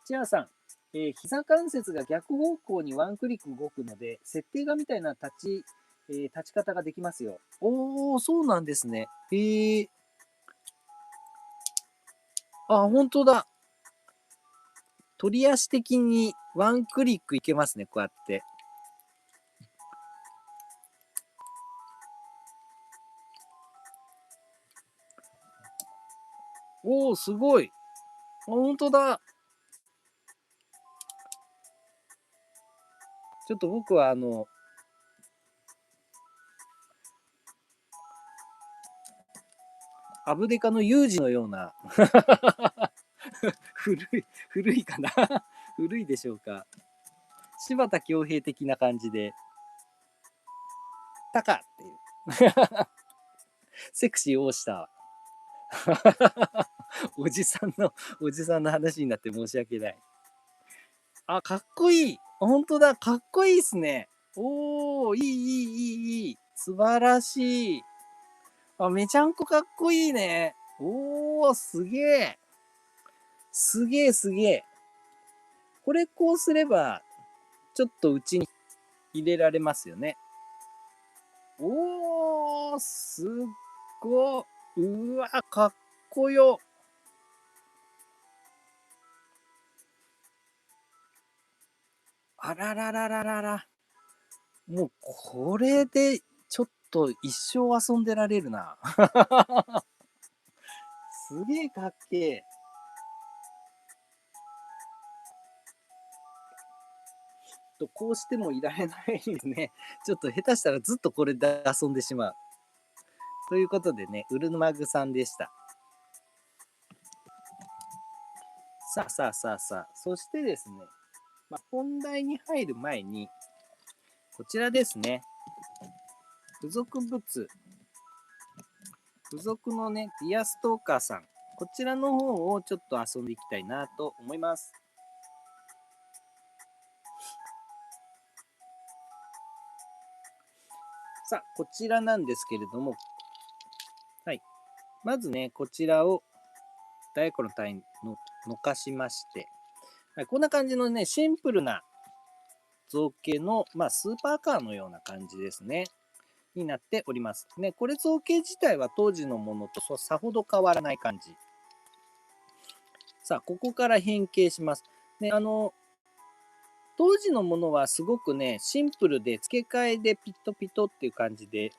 チアさん、膝関節が逆方向にワンクリック動くので、設定画みたいな立ち方ができますよ。おー、そうなんですね。あ、本当だ。取り足的にワンクリックいけますね、こうやって。おー、すごい。あ、本当だ。ちょっと僕はアブデカの有事のような古いかな古いでしょうか。柴田恭平的な感じで、タカっていう。セクシーをしたおじさんの話になって申し訳ない。あ、かっこいい。本当だ、かっこいいっすね。おー、いい。素晴らしい。あ、めちゃんこかっこいいね。おー、すげえ。これこうすれば、ちょっと内に入れられますよね。おー、すっご。うわ、かっこよ。あらららららら。もうこれでちょっと一生遊んでられるな。すげえかっけえ。こうしてもいられないですね。ちょっと下手したらずっとこれで遊んでしまう。ということでね、ウルマグさんでした。さあ。そしてですね、本題に入る前に、こちらですね。付属物。付属のね、ディアストーカーさん。こちらの方をちょっと遊んでいきたいなと思います。さあ、こちらなんですけれども、はい。まずね、こちらをダイヤコの単位ののかしまして、はい、こんな感じのね、シンプルな造形の、スーパーカーのような感じですね。になっております。ね、これ造形自体は当時のものとさほど変わらない感じ。さあ、ここから変形します。ね、当時のものはすごくね、シンプルで付け替えでピットピトっていう感じで、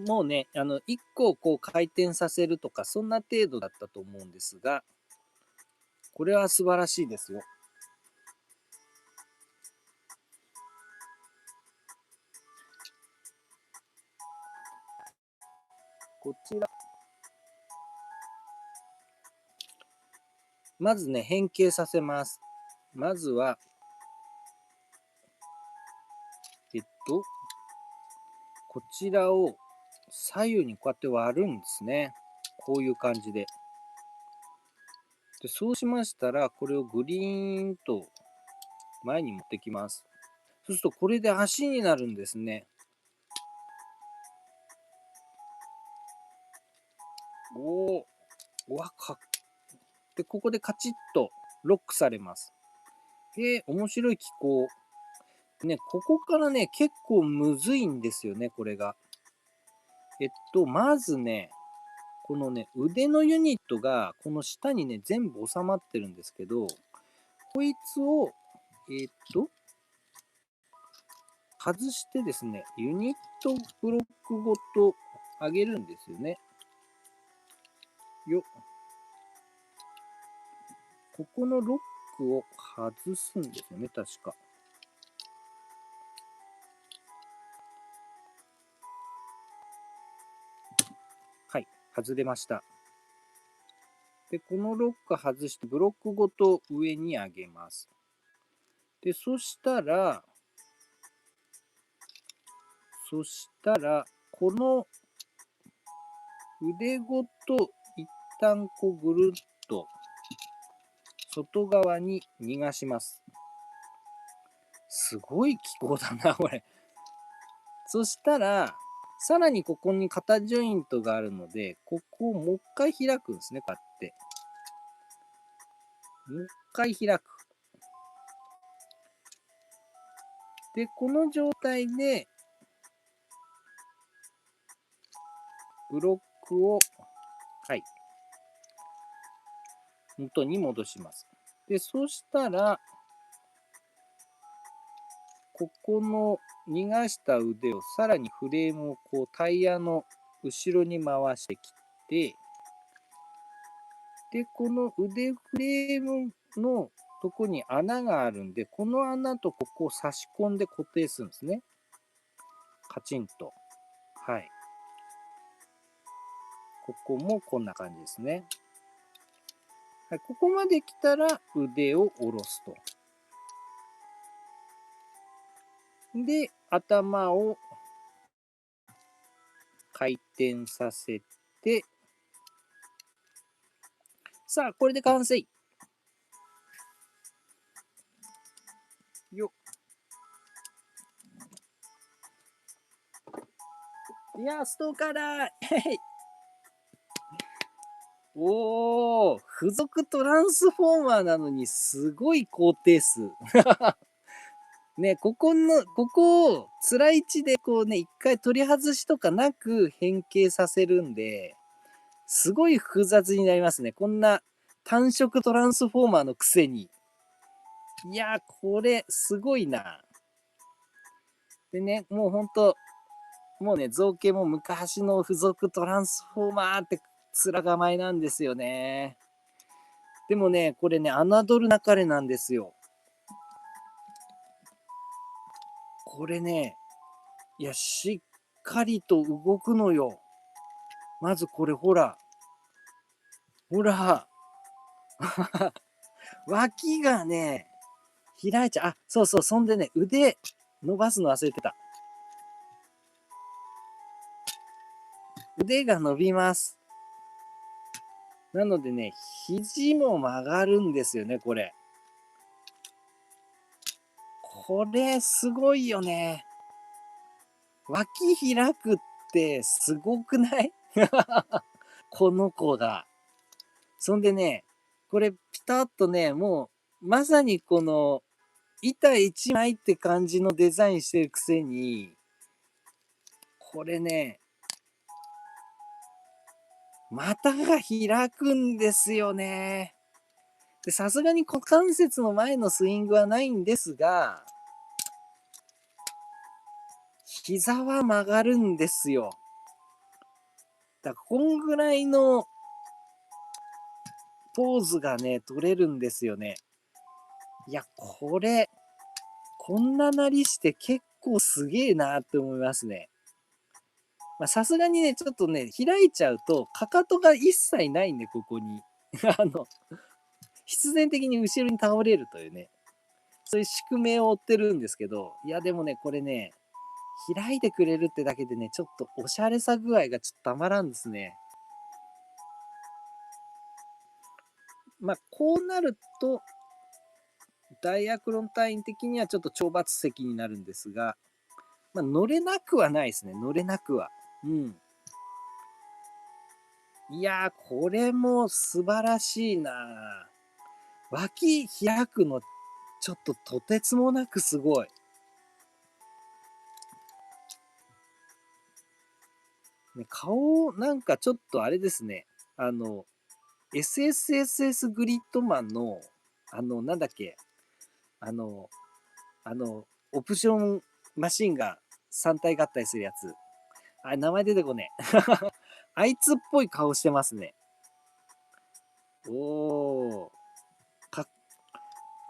もうね、1個をこう回転させるとか、そんな程度だったと思うんですが、これは素晴らしいですよ。こちら、まずね、変形させます。まずは、えっと、こちらを左右にこうやって割るんですね。こういう感じで。で、そうしましたら、これをグリーンと前に持ってきます。そうすると、これで足になるんですね。おお、うわ、で、ここでカチッとロックされます。面白い機構。ね、ここからね、結構むずいんですよね、これが。まずね、このね、腕のユニットが、この下にね、全部収まってるんですけど、こいつを、えっと、外してですね、ユニットブロックごと上げるんですよね。よっ。ここのロックを外すんですよね、確か。はい、外れました。で、このロック外して、ブロックごと上に上げます。で、そしたら、この腕ごと一旦こうぐるっと外側に逃がします。すごい機構だな、これ。そしたら、さらにここに肩ジョイントがあるので、ここをもう一回開くんですね、こうやって。もう一回開く。で、この状態で、ブロックを、はい、元に戻します。で、そしたら、ここの逃がした腕をさらにフレームをこうタイヤの後ろに回してきて、で、この腕フレームのとこに穴があるんで、この穴とここを差し込んで固定するんですね。カチンと。はい。ここもこんな感じですね。はい、ここまで来たら腕を下ろすと。で、頭を回転させて、さあ、これで完成。よっ。いや、ストーカーだおー、付属トランスフォーマーなのにすごい高低数。ね、ここを、辛い位置でこうね、一回取り外しとかなく変形させるんで、すごい複雑になりますね。こんな単色トランスフォーマーのくせに。いやー、これ、すごいな。でね、もうほんと、もうね、造形も昔の付属トランスフォーマーって面構えなんですよね。でもね、これね、侮るなかれなんですよ。これね、いや、しっかりと動くのよ。まずこれほら、ほら、脇がね、開いちゃう。あ、そうそう、そんでね、腕伸ばすの忘れてた。腕が伸びます。なのでね、肘も曲がるんですよね、これ。これ、すごいよね。脇開くってすごくないこの子が。そんでね、これピタッとね、もう、まさにこの、板一枚って感じのデザインしてるくせに、これね、股が開くんですよね。で、さすがに股関節の前のスイングはないんですが、膝は曲がるんですよ。だからこんぐらいのポーズがね、取れるんですよね。いや、こんななりして結構すげえなって思いますね。まあ、さすがにね、ちょっとね、開いちゃうと、かかとが一切ないんで、ここに。必然的に後ろに倒れるというね、そういう宿命を負ってるんですけど、いや、でもね、これね、開いてくれるってだけでね、ちょっとおしゃれさ具合がちょっとたまらんですね。まあ、こうなると、ダイアクロン隊員的にはちょっと懲罰席になるんですが、まあ、乗れなくはないですね。乗れなくは。うん。いやー、これも素晴らしいな。脇開くの、ちょっととてつもなくすごい。ね、顔、なんかちょっとあれですね。SSSS グリッドマンの、なんだっけ、あの、オプションマシンが3体合体するやつ。あ、名前出てこねえ。あいつっぽい顔してますね。おー。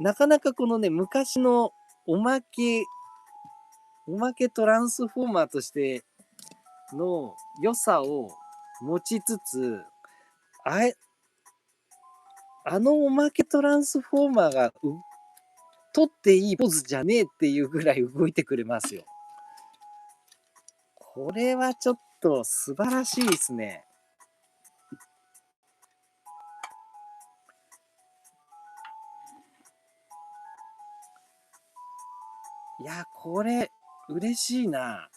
なかなかこのね、昔のおまけトランスフォーマーとしての良さを持ちつつ、あのおまけトランスフォーマーが取っていいポーズじゃねえっていうぐらい動いてくれますよ。これはちょっと素晴らしいですね。いや、これ、嬉しいな。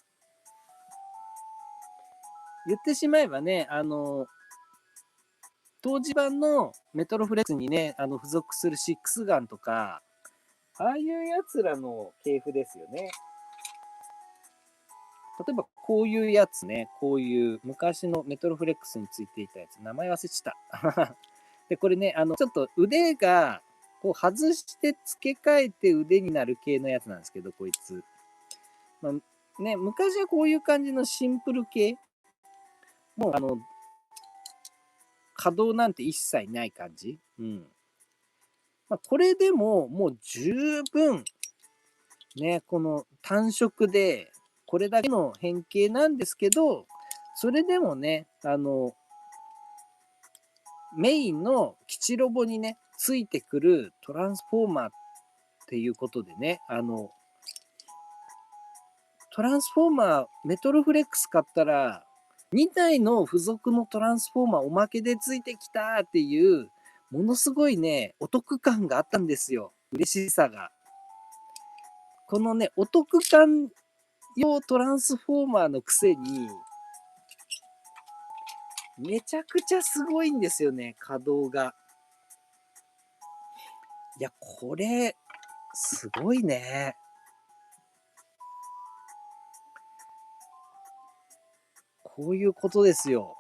言ってしまえばね、当時版のメトロフレックスにね、付属するシックスガンとか、ああいうやつらの系譜ですよね。例えば、こういうやつね、こういう昔のメトロフレックスについていたやつ、名前忘れちゃった。で、これね、ちょっと腕が、こう外して付け替えて腕になる系のやつなんですけど、こいつ。まあ、ね、昔はこういう感じのシンプル系。もう、可動なんて一切ない感じ。うん。まあ、これでも、もう十分、ね、この単色で、これだけの変形なんですけど、それでもね、メインの基地ロボにね、ついてくるトランスフォーマーっていうことでね、トランスフォーマー、メトロフレックス買ったら、2体の付属のトランスフォーマーおまけでついてきたっていう、ものすごいね、お得感があったんですよ。嬉しさが。このね、お得感用トランスフォーマーのくせに、めちゃくちゃすごいんですよね、稼働が。いや、これ、すごいね。こういうことですよ。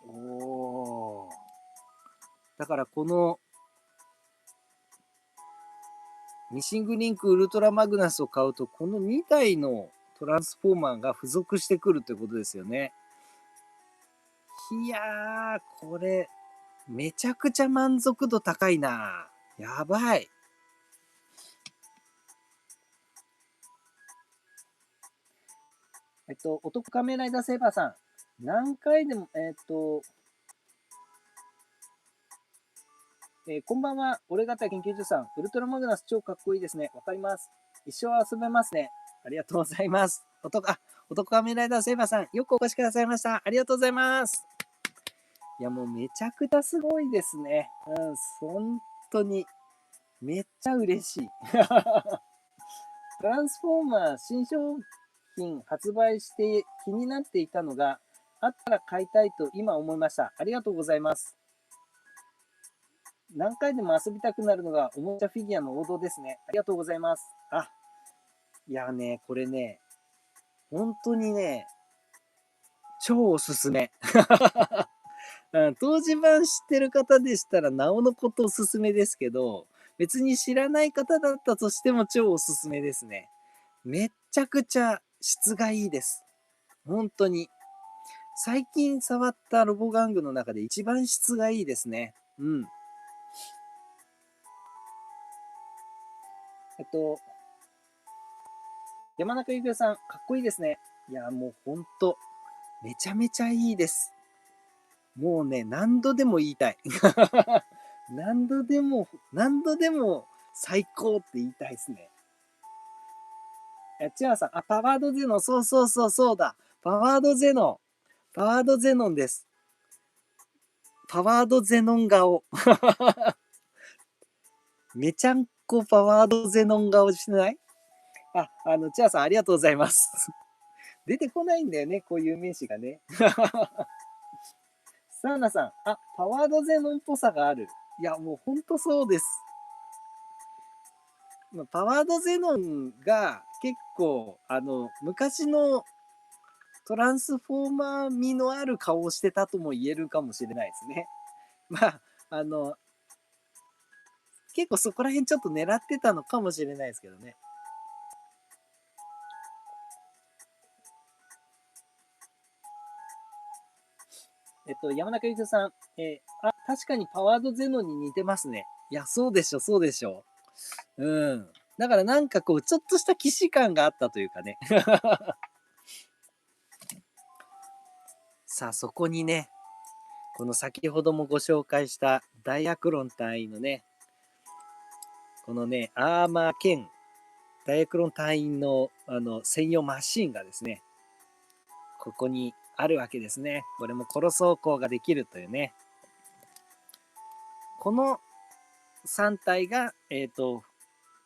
おー。だからこの、ミシングリンクウルトラマグナスを買うと、この2体のトランスフォーマーが付属してくるということですよね。いやー、これ、めちゃくちゃ満足度高いな。やばい。お得仮面ライダーセーバーさん。何回でも、こんばんは。俺方研究所さん。ウルトラマグナス超かっこいいですね。わかります。一生遊べますね。ありがとうございます。お得仮面ライダーセーバーさん。よくお越しくださいました。ありがとうございます。いや、もうめちゃくちゃすごいですね。うん、本当に。めっちゃ嬉しい。トランスフォーマー新商品発売して気になっていたのがあったら買いたいと今思いました。ありがとうございます。何回でも遊びたくなるのがおもちゃフィギュアの王道ですね。ありがとうございます。いやね、これね、本当にね、超おすすめ。当時版知ってる方でしたらなおのことおすすめですけど、別に知らない方だったとしても超おすすめですね。めっちゃくちゃ質がいいです。本当に。最近触ったロボ玩具の中で一番質がいいですね。うん。えっと、山中ゆきおさん、かっこいいですね。いや、もうほんと、めちゃめちゃいいです。もうね、何度でも言いたい。何度でも最高って言いたいですね。チアさん、パワードゼノン、そうそうそうそうだ。パワードゼノン。パワードゼノンです。パワードゼノン顔。めちゃんこパワードゼノン顔してない？チアさんありがとうございます。出てこないんだよね、こういう名詞がね。サーナさん、パワードゼノンっぽさがある。いや、もうほんとそうです。パワードゼノンが結構、昔のトランスフォーマー味のある顔をしてたとも言えるかもしれないですね。まあ、あの、結構そこら辺ちょっと狙ってたのかもしれないですけどね。山中由紀さん、確かにパワードゼノに似てますね。いや、そうでしょ、そうでしょ。うん。だからなんかこう、ちょっとした既視感があったというかね。さあ、そこにね、この先ほどもご紹介したダイアクロン隊員のね、このね、アーマー兼ダイアクロン隊員の専用マシンがですね、ここにあるわけですね。これもコロ走行ができるというね。この3体が、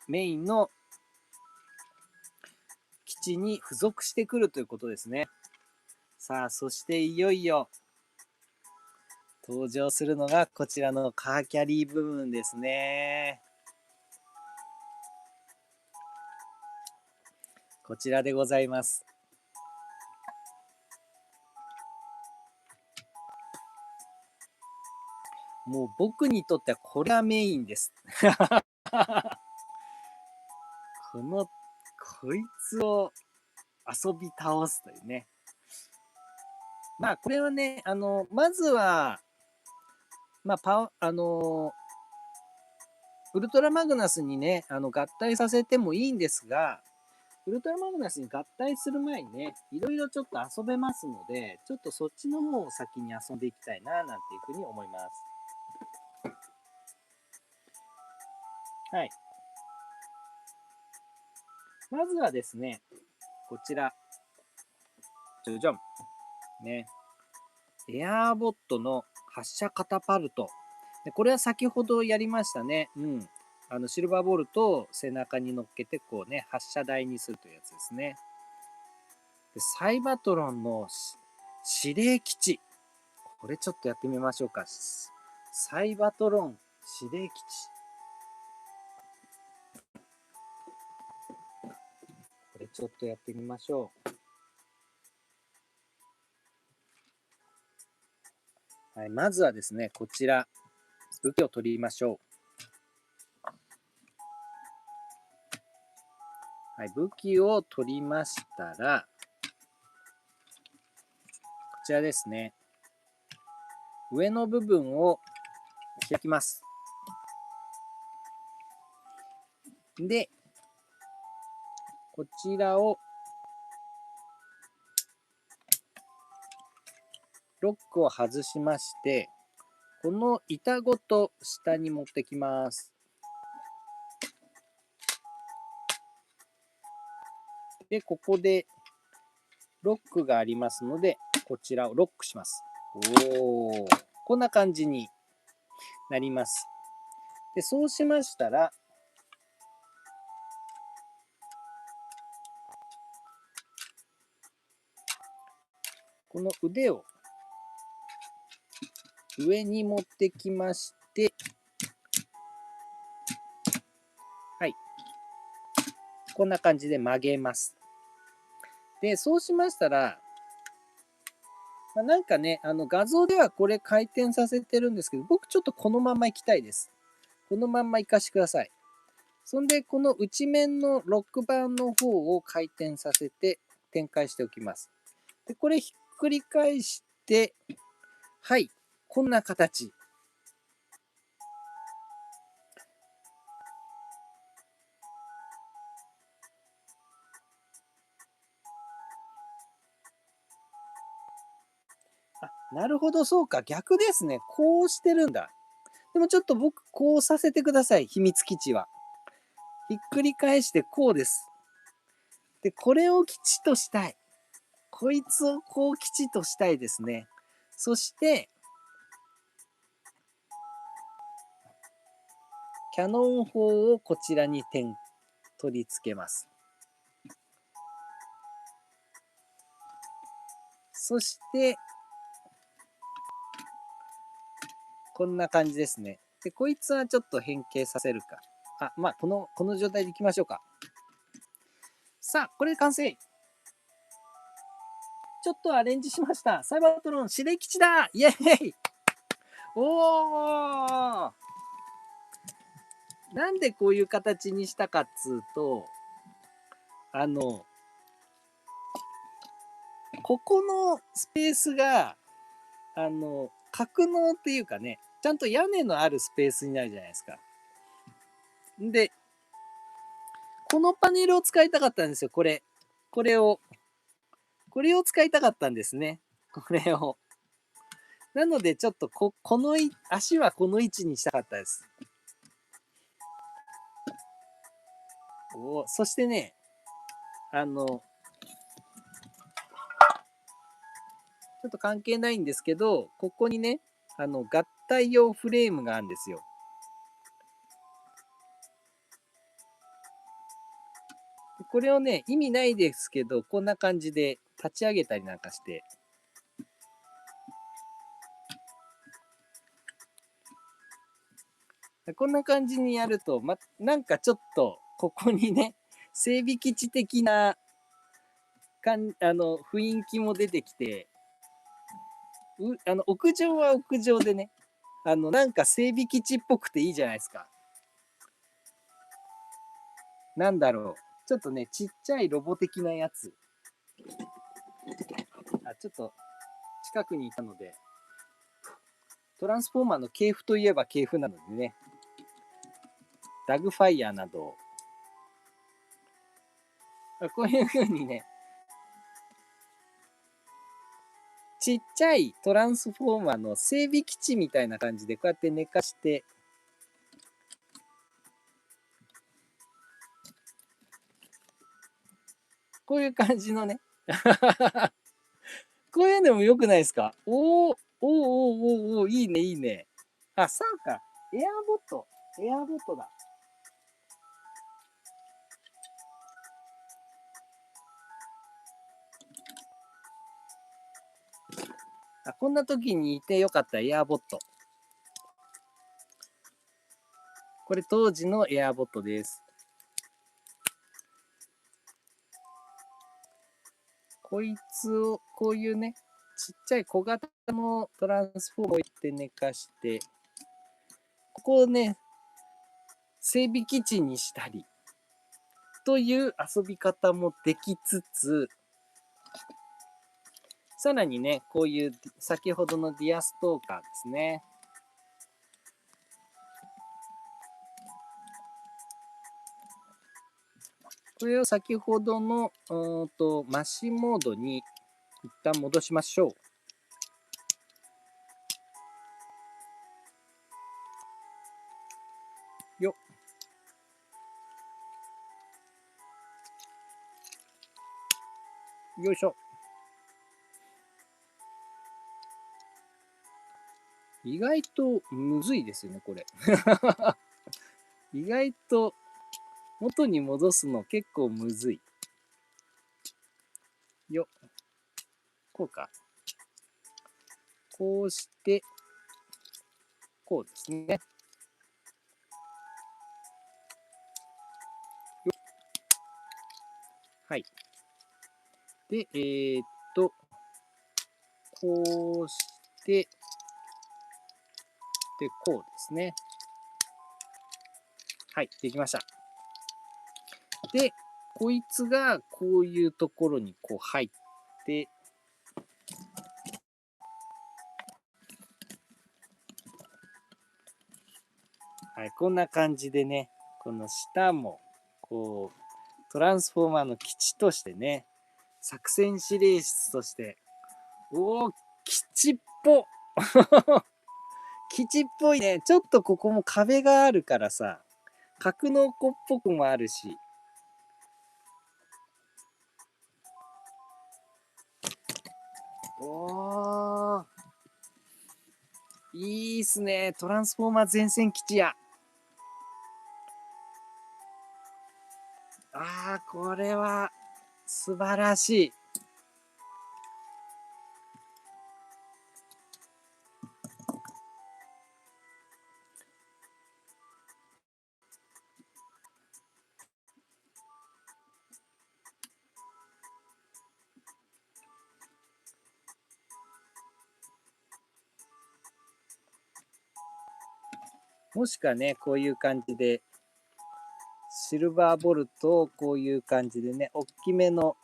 メインの基地に付属してくるということですね。さあ、そしていよいよ登場するのがこちらのカーキャリー部分ですね。こちらでございます。もう僕にとってはこれはメインです。こいつを遊び倒すというね。まあ、これはね、まずは、まあ、ウルトラマグナスにね、合体させてもいいんですが、ウルトラマグナスに合体する前にね、いろいろちょっと遊べますので、ちょっとそっちの方を先に遊んでいきたいな、なんていうふうに思います。はい。まずはですね、こちら。じゃじゃん。ね。エアーボットの発射カタパルト。でこれは先ほどやりましたね。うん。シルバーボールと背中に乗っけて、こうね、発射台にするというやつですね。でサイバトロンの司令基地。これちょっとやってみましょうか。サイバトロン司令基地。これちょっとやってみましょう。はい、まずはですね、こちら、武器を取りましょう。はい、武器を取りましたら、こちらですね。上の部分を開きます。で、こちらをロックを外しまして、この板ごと下に持ってきます。で、ここでロックがありますので、こちらをロックします。おー、こんな感じになります。で、そうしましたら、この腕を上に持ってきまして、はい。こんな感じで曲げます。で、そうしましたら、なんかね、画像ではこれ回転させてるんですけど、僕ちょっとこのまま行きたいです。このまんま行かしてください。そんで、この内面のロック板の方を回転させて展開しておきます。で、これひっくり返して、はい、こんな形。なるほど、そうか。逆ですね。こうしてるんだ。でもちょっと僕、こうさせてください。秘密基地は。ひっくり返してこうです。で、これを基地としたい。こいつをこう基地としたいですね。そして、キャノン砲をこちらに取り付けます。そして、こんな感じですね。で、こいつはちょっと変形させるか。まあ、この状態でいきましょうか。さあ、これで完成。ちょっとアレンジしました。サイバートロン司令基地だイエーイおーなんでこういう形にしたかっつうと、ここのスペースが、格納っていうかね、ちゃんと屋根のあるスペースになるじゃないですか。で、このパネルを使いたかったんですよ、これ。これを使いたかったんですね。これを。なので、ちょっと足はこの位置にしたかったです。そしてね、ちょっと関係ないんですけど、ここにね、合体用フレームがあるんですよ。これをね、意味ないですけど、こんな感じで立ち上げたりなんかして、こんな感じにやると、なんかちょっと、ここにね、整備基地的な雰囲気も出てきて、屋上は屋上でね、なんか整備基地っぽくていいじゃないですか。なんだろう。ちょっとね、ちっちゃいロボ的なやつ。ちょっと近くにいたので、トランスフォーマーの系譜といえば系譜なのでね、ダグファイヤーなど、こういう風にね、ちっちゃいトランスフォーマーの整備基地みたいな感じで、こうやって寝かして、こういう感じのね、こういうのも良くないですか？おー、いいね、いいね。そうか。エアボット。エアボットだ。こんな時にいてよかった、エアボット。これ当時のエアボットです。こいつを、こういうね、ちっちゃい小型のトランスフォームを置いて寝かして、ここをね、整備基地にしたり、という遊び方もできつつ、さらにね、こういう先ほどのディアストーカーですね。これを先ほどのマシモードに一旦戻しましょう。よいしょ。意外とむずいですよね、これ。意外と元に戻すの結構むずい。よこうか。こうして、こうですね。はい。で、こうして、で、こうですね。はい、できました。で、こいつがこういうところにこう入って、はい、こんな感じでね、この下も、こう、トランスフォーマーの基地としてね、作戦指令室として、基地っぽ基地っぽいね。ちょっとここも壁があるからさ、格納庫っぽくもあるし。おー。いいっすね。トランスフォーマー前線基地や。これは素晴らしい。もしかね、こういう感じで、シルバーボルトをこういう感じでね、大きめの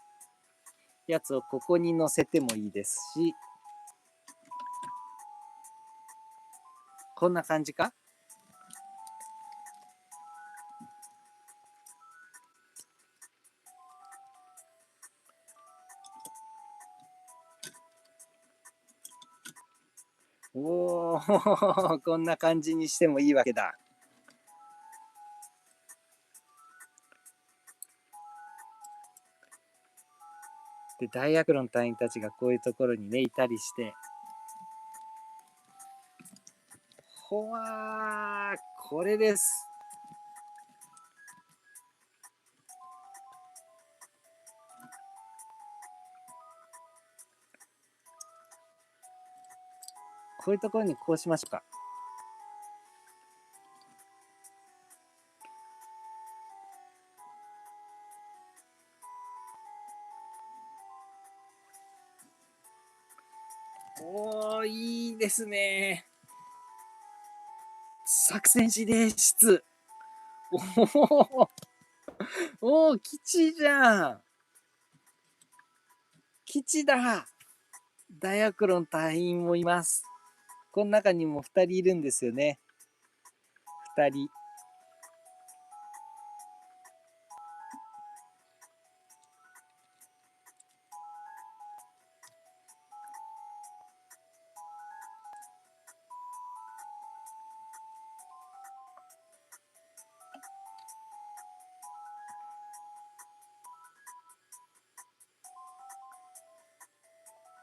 やつをここに乗せてもいいですし、こんな感じか？おー、こんな感じにしてもいいわけだ。で、ダイアクロン隊員たちがこういうところにね、いたりして。ほわー、これです。こういうところにこうしましょうか。おー、いいですね。作戦指令室。おー、おー、基地じゃん。基地だ。ダイアクロン隊員もいます。この中にも2人いるんですよね。2人。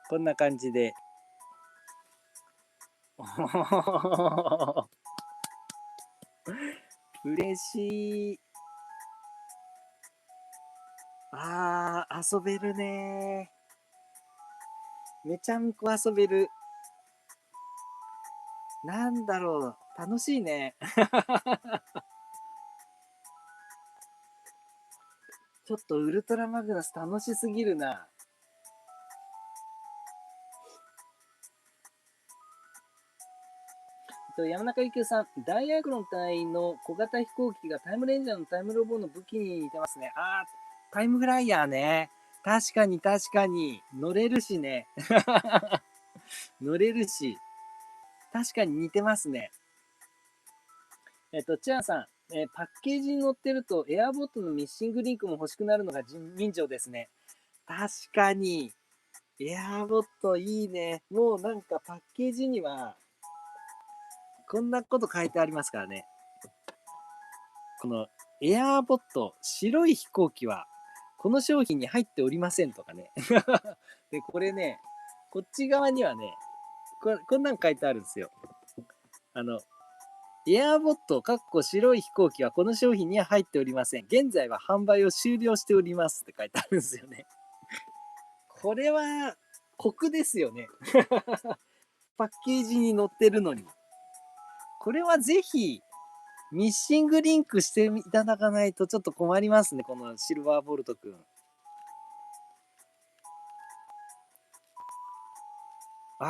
こんな感じで。嬉しい。遊べるね。めちゃんこ遊べる。なんだろう。楽しいね。ちょっとウルトラマグナス楽しすぎるな。山中幸雄さん、ダイアグロン隊の小型飛行機がタイムレンジャーのタイムロボの武器に似てますね。タイムフライヤーね。確かに確かに。乗れるしね。乗れるし。確かに似てますね。チアンさん、パッケージに載ってるとエアボットのミッシングリンクも欲しくなるのが人情ですね。確かに。エアボットいいね。もうなんかパッケージにはこんなこと書いてありますからね。このエアーボット、白い飛行機はこの商品に入っておりませんとかね。で、これね、こっち側にはね、こんなん書いてあるんですよ。エアーボット、かっこ白い飛行機はこの商品には入っておりません。現在は販売を終了しておりますって書いてあるんですよね。これは、酷ですよね。パッケージに載ってるのに。これはぜひ、ミッシングリンクしていただかないとちょっと困りますね、このシルバーボルトくん。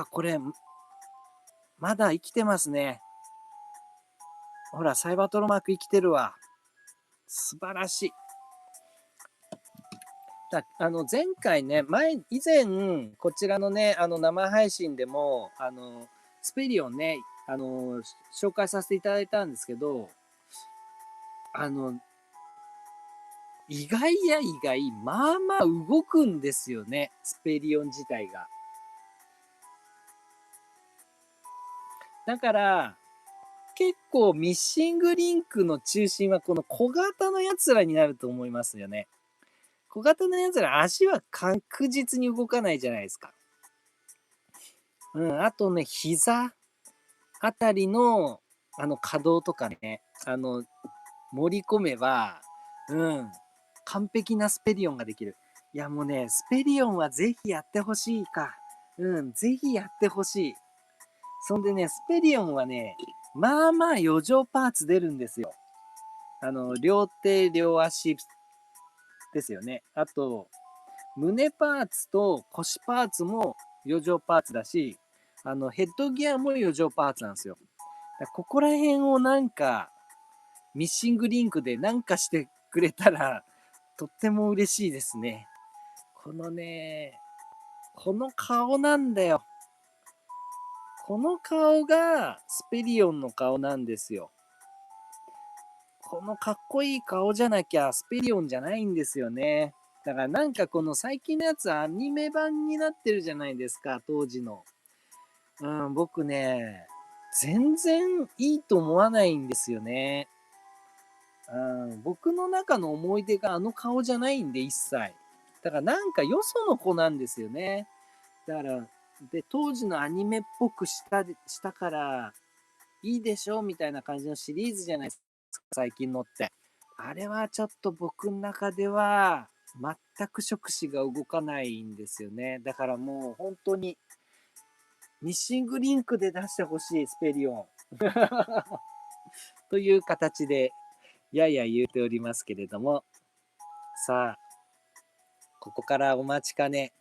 これ、まだ生きてますね。ほら、サイバトロマーク生きてるわ。素晴らしい。前回ね、以前、こちらのね、生配信でも、スペリオンね、紹介させていただいたんですけど、あの、意外や意外、まあまあ動くんですよね、スペリオン自体が。だから、結構ミッシングリンクの中心はこの小型のやつらになると思いますよね。小型のやつら足は確実に動かないじゃないですか。あとね、膝あたりの可動とかね、盛り込めば、完璧なスペリオンができる。いやもうね、スペリオンはぜひやってほしいか。ぜひやってほしい。そんでね、スペリオンはね、まあまあ余剰パーツ出るんですよ。両手、両足ですよね。あと、胸パーツと腰パーツも余剰パーツだし、ヘッドギアも余剰パーツなんですよ。ここら辺をなんか、ミッシングリンクでなんかしてくれたら、とっても嬉しいですね。このね、この顔なんだよ。この顔がスペリオンの顔なんですよ。このかっこいい顔じゃなきゃスペリオンじゃないんですよね。だからなんかこの最近のやつアニメ版になってるじゃないですか、当時の。僕ね、全然いいと思わないんですよね。僕の中の思い出があの顔じゃないんで、一切。だからなんかよその子なんですよね。だから、で、当時のアニメっぽくしたからいいでしょみたいな感じのシリーズじゃないですか、最近のって。あれはちょっと僕の中では全く触手が動かないんですよね。だからもう本当にミッシングリンクで出してほしい、スペリオン。という形でやや言うておりますけれども、さあ、ここからお待ちかね、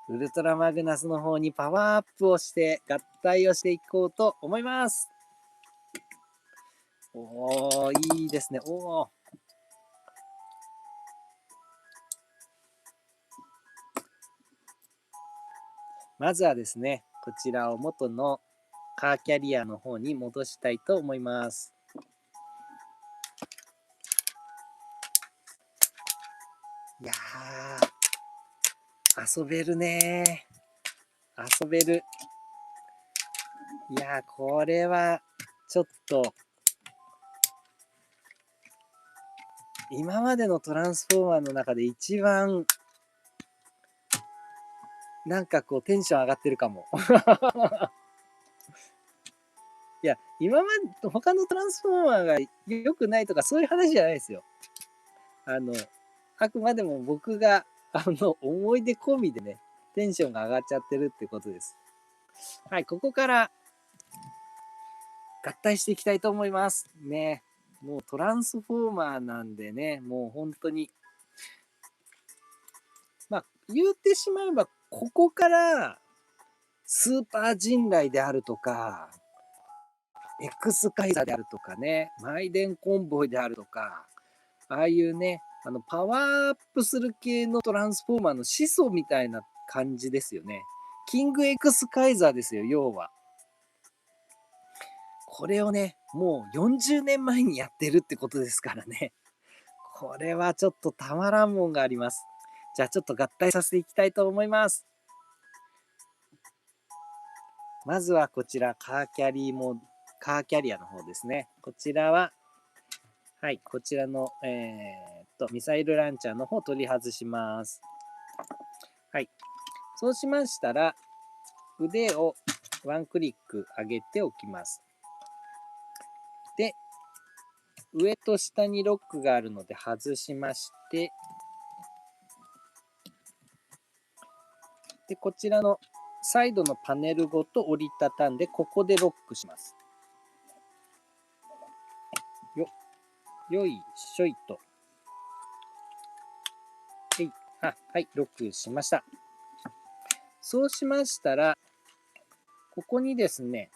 ウルトラマグナスの方にパワーアップをして合体をしていこうと思います。おー、いいですね。おー。まずはですね、こちらを元のカーキャリアの方に戻したいと思います。いやー、遊べるねー。遊べる。いやー、これは、ちょっと、今までのトランスフォーマーの中で一番、なんかこう、テンション上がってるかも。いや、今まで、他のトランスフォーマーが良くないとか、そういう話じゃないですよ。あくまでも僕が、思い出込みでね、テンションが上がっちゃってるってことです。はい、ここから合体していきたいと思います。ね。もうトランスフォーマーなんでね、もう本当に、まあ、言うてしまえば、ここからスーパー人雷であるとか、X カイザーであるとかね、マイデンコンボイであるとか、ああいうね、パワーアップする系のトランスフォーマーの始祖みたいな感じですよね。キング X カイザーですよ、要は。これをね、もう40年前にやってるってことですからね。これはちょっとたまらんもんがあります。じゃあちょっと合体させていきたいと思います。まずはこちら、カーキャリアの方ですね。こちらは、はい、こちらの、ミサイルランチャーの方を取り外します。はい。そうしましたら、腕をワンクリック上げておきます。で、上と下にロックがあるので外しまして、で、こちらのサイドのパネルごと折りたたんで、ここでロックします。よいしょいと。はい、ロックしました。そうしましたら、ここにですね、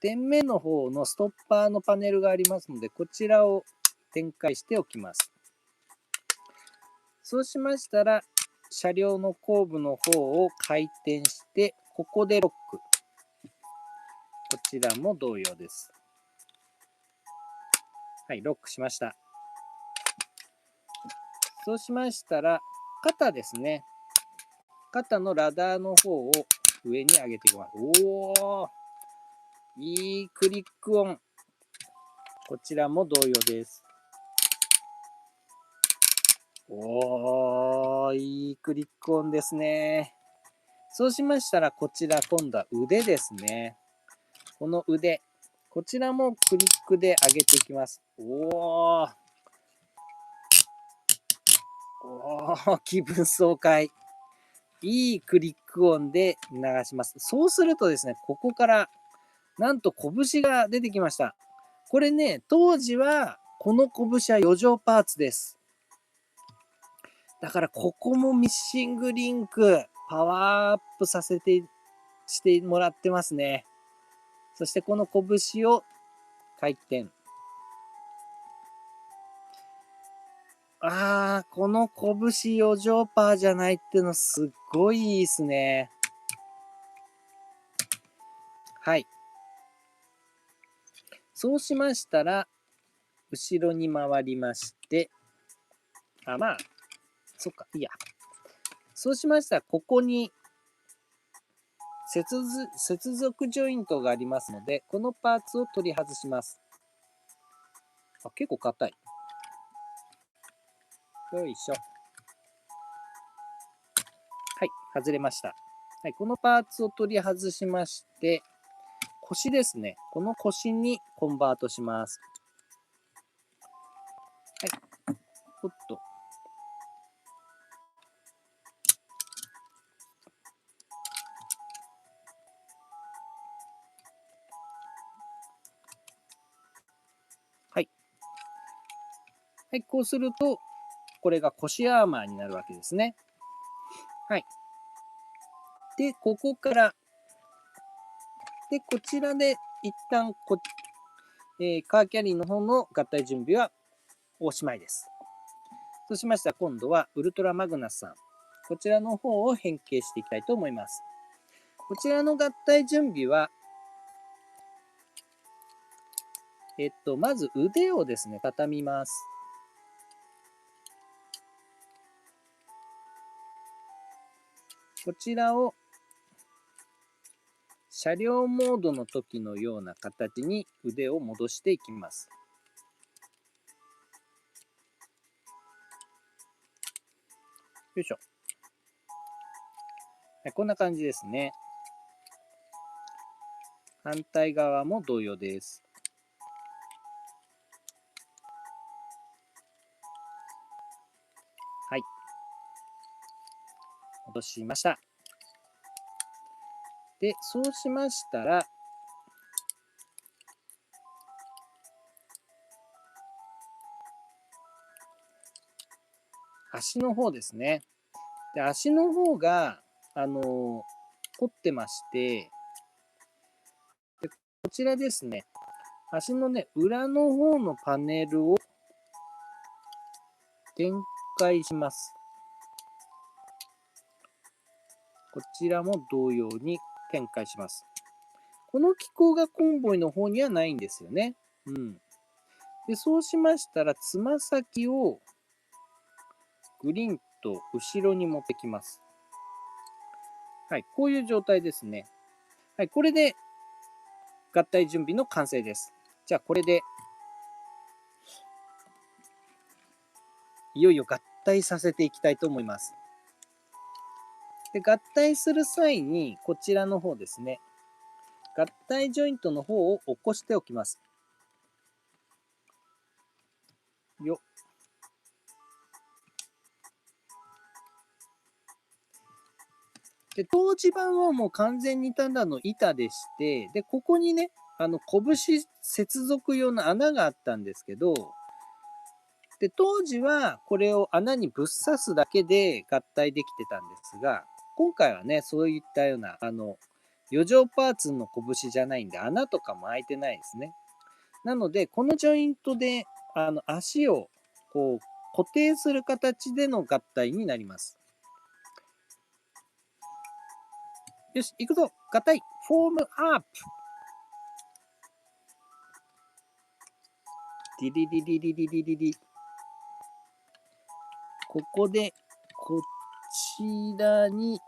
点目の方のストッパーのパネルがありますので、こちらを展開しておきます。そうしましたら、車両の後部の方を回転して、ここでロック。こちらも同様です。はい、ロックしました。そうしましたら、肩ですね。肩のラダーの方を上に上げていきます。おー、いいクリック音。こちらも同様です。おー、いいクリック音ですね。そうしましたら、こちら今度は腕ですね。この腕。こちらもクリックで上げていきます。おー、気分爽快。いいクリック音で流します。そうするとですね、ここからなんと拳が出てきました。これね、当時はこの拳は余剰パーツです。だからここもミッシングリンクパワーアップしてもらってますね。そしてこの拳を回転。この拳余剰パーじゃないってのすっごいいいですね。はい。そうしましたら、後ろに回りまして、まあ、そっか、いいや。そうしましたら、ここに接続ジョイントがありますので、このパーツを取り外します。結構硬い。よいしょ。はい、外れました。はい、このパーツを取り外しまして、腰ですね。この腰にコンバートします。はい。おっと。はい。はい、こうすると、これが腰アーマーになるわけですね。はい。で、ここから、で、こちらで一旦カーキャリーの方の合体準備はおしまいです。そうしましたら今度はウルトラマグナスさん。こちらの方を変形していきたいと思います。こちらの合体準備は、まず腕をですね、畳みます。こちらを車両モードの時のような形に腕を戻していきます。よいしょ。はい、こんな感じですね。反対側も同様です。はい。戻しました。で、そうしましたら、足の方ですね。で、足の方が、凝ってまして、で、こちらですね、足のね、裏の方のパネルを展開します。こちらも同様に展開します。この機構がコンボイの方にはないんですよね。うん。で、そうしましたら、つま先をグリンと後ろに持ってきます。はい、こういう状態ですね。はい、これで合体準備の完成です。じゃあ、これで、いよいよ合体させていきたいと思います。で、合体する際に、こちらの方ですね。合体ジョイントの方を起こしておきます。よ。で、当時版はもう完全にただの板でして、で、ここにね、拳接続用の穴があったんですけど、で、当時はこれを穴にぶっ刺すだけで合体できてたんですが、今回はね、そういったような、余剰パーツの拳じゃないんで、穴とかも開いてないですね。なので、このジョイントで、足を、こう、固定する形での合体になります。よし、行くぞ合体フォームアップディリリリリリリリリ。ここで、こちらに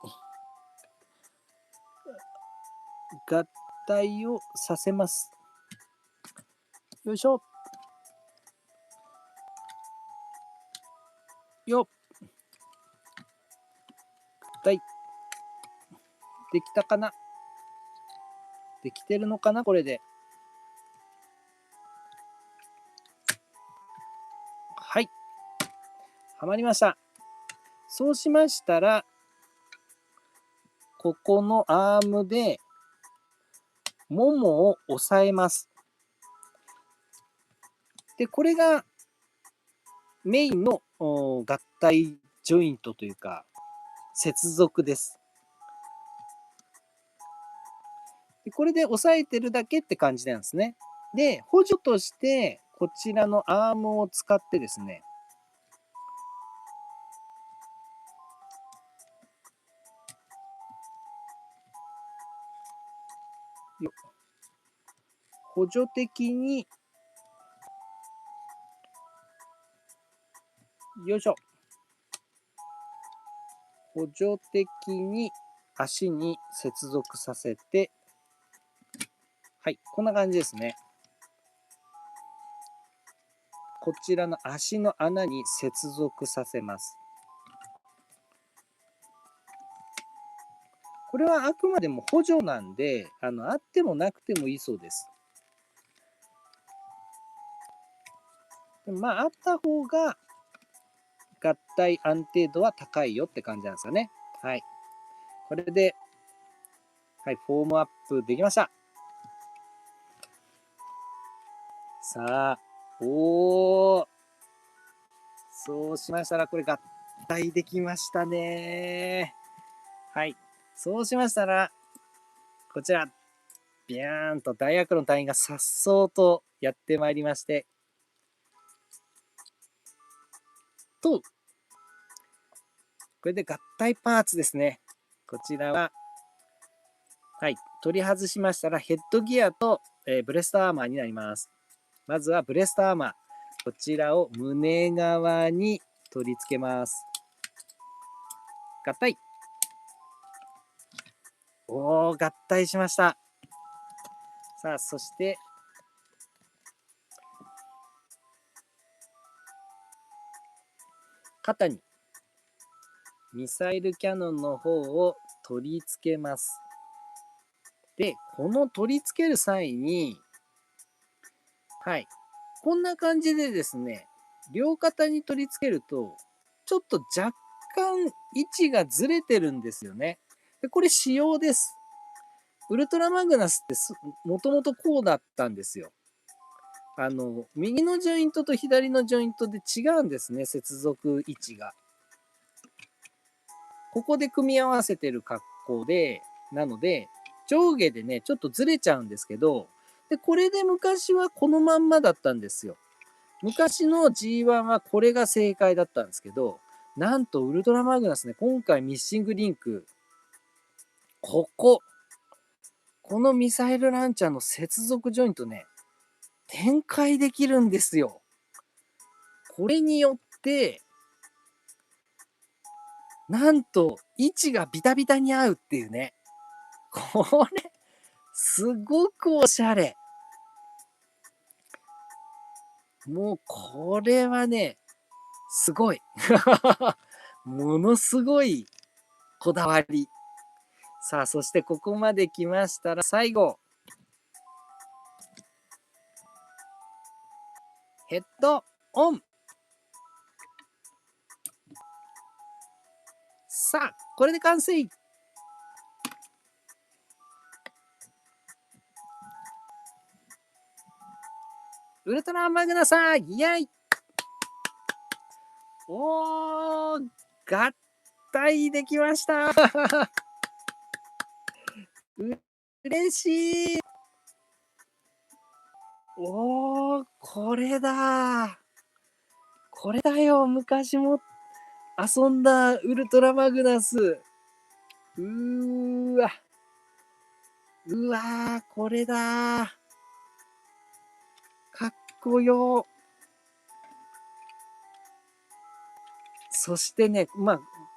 合体をさせます。よいしょ。よっ。合体。できたかなできてるのかなこれで。はい。はまりました。そうしましたら、ここのアームで、ももを押さえます。で、これがメインの合体ジョイントというか、接続です。でこれで押さえてるだけって感じなんですね。で、補助として、こちらのアームを使ってですね、補助的に、よいしょ。補助的に足に接続させて、はい、こんな感じですね。こちらの足の穴に接続させます。これはあくまでも補助なんで、あってもなくてもいいそうです。まあ、あった方が合体安定度は高いよって感じなんですよね。はい。これで、はい、フォームアップできました。さあ、そうしましたら、これ合体できましたね。はい。そうしましたら、こちら、ビャーンと大学の隊員が颯爽とやってまいりまして、これで合体パーツですね。こちらは、はい、取り外しましたらヘッドギアと、ブレストアーマーになります。まずはブレストアーマー。こちらを胸側に取り付けます。合体。合体しました。さあ、そして、肩にミサイルキャノンの方を取り付けます。で、この取り付ける際に、はい、こんな感じでですね、両肩に取り付けると、ちょっと若干位置がずれてるんですよね。で、これ仕様です。ウルトラマグナスってもともとこうだったんですよ。右のジョイントと左のジョイントで違うんですね、接続位置が。ここで組み合わせてる格好で、なので、上下でね、ちょっとずれちゃうんですけど、で、これで昔はこのまんまだったんですよ。昔の G1 はこれが正解だったんですけど、なんとウルトラマグナスね、今回ミッシングリンク、このミサイルランチャーの接続ジョイントね、展開できるんですよ。これによって、なんと位置がビタビタに合うっていうね。これ、すごくおしゃれ。もうこれはね、すごい。ものすごいこだわり。さあ、そしてここまで来ましたら、最後。ヘッドオン。さあ、これで完成。ウルトラマグナさん、イエイ。合体できました。嬉しい。これだ。これだよ。昔も遊んだウルトラマグナス。わ。これだ。かっこよ。そしてね、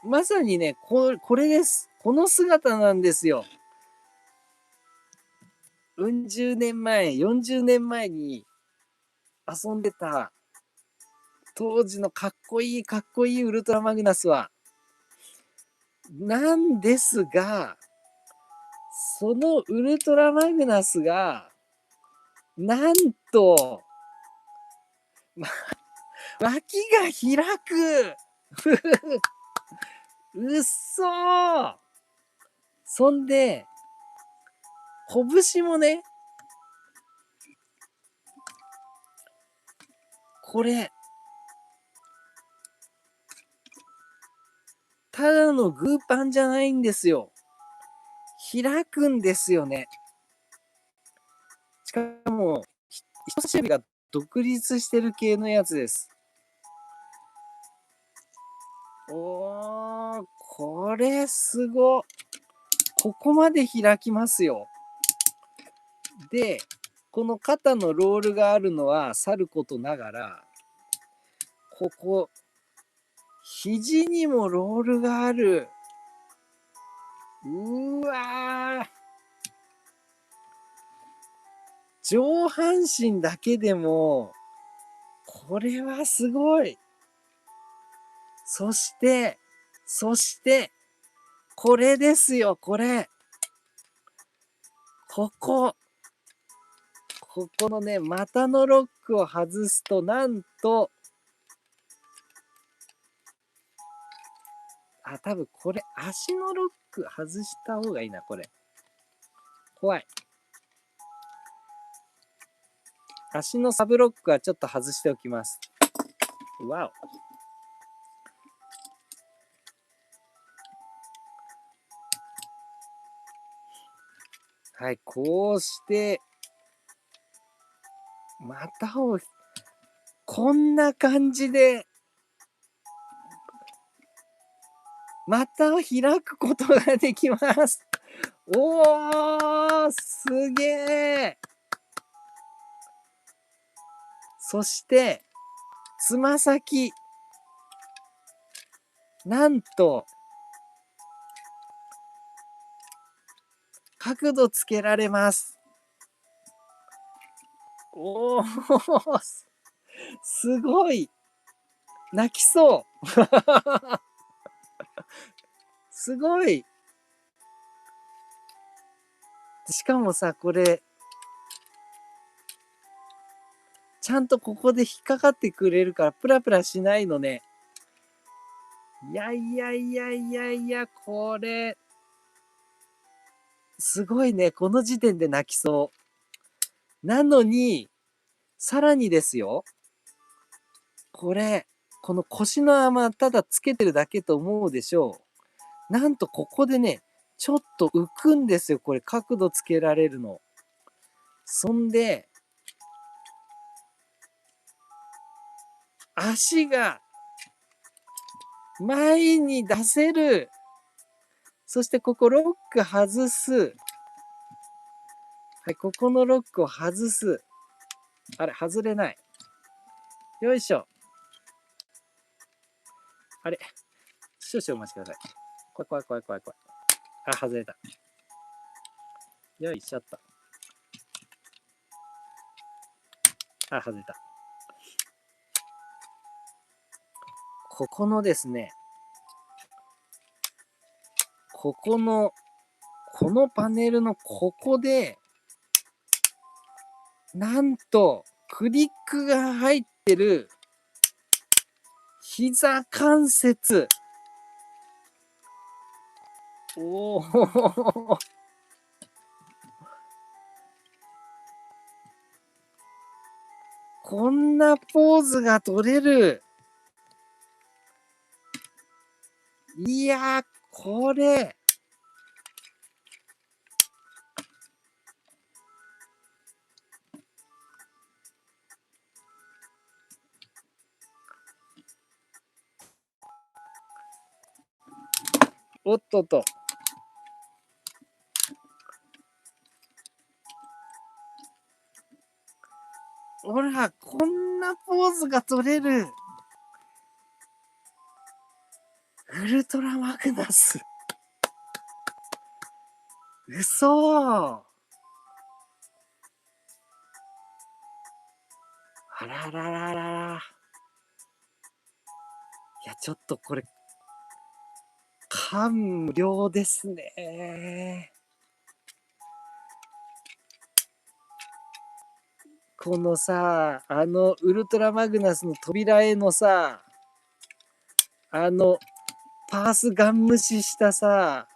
まさにね、これです。この姿なんですよ。うん十年前、40年前に遊んでた当時のかっこいいウルトラマグナスは、なんですが、そのウルトラマグナスが、なんと、脇が開くうっそー。そんで、拳もね、これ、ただのグーパンじゃないんですよ。開くんですよね。しかも、人差し指が独立してる系のやつです。これすご。ここまで開きますよ。で、この肩のロールがあるのはさることながら、ここ、肘にもロールがある。うわー。上半身だけでも、これはすごい。そして、これですよ、これ。ここのね、股のロックを外すと、なんと、多分これ、足のロック外した方がいいな、これ。怖い。足のサブロックはちょっと外しておきます。わお。はい、こうして、股を、こんな感じで、股を開くことができます。おー、すげえ。そして、つま先、なんと、角度つけられます。おー、すごい。泣きそう。すごい。しかもさ、これ、ちゃんとここで引っかかってくれるから、プラプラしないのね。いやいやいやいやいや、これ、すごいね。この時点で泣きそう。なのに、さらにですよ。これ、この腰の穴ただつけてるだけと思うでしょう。なんとここでね、ちょっと浮くんですよ。これ角度つけられるの。そんで、足が前に出せる。そしてここロック外す。はい、ここのロックを外す。あれ、外れない。よいしょ。あれ、少々お待ちください。怖い。外れた。よいしょっと。外れた。ここのですね、このパネルのここで、なんと、クリックが入ってる、膝関節。おお。こんなポーズが取れる。いやー、これ。おっとっと。ほら、こんなポーズが取れる。ウルトラマグナス。嘘。あららららら。いや、ちょっとこれ、感無量ですね。このさ、ウルトラマグナスの扉絵のさ、パースガン無視したさ、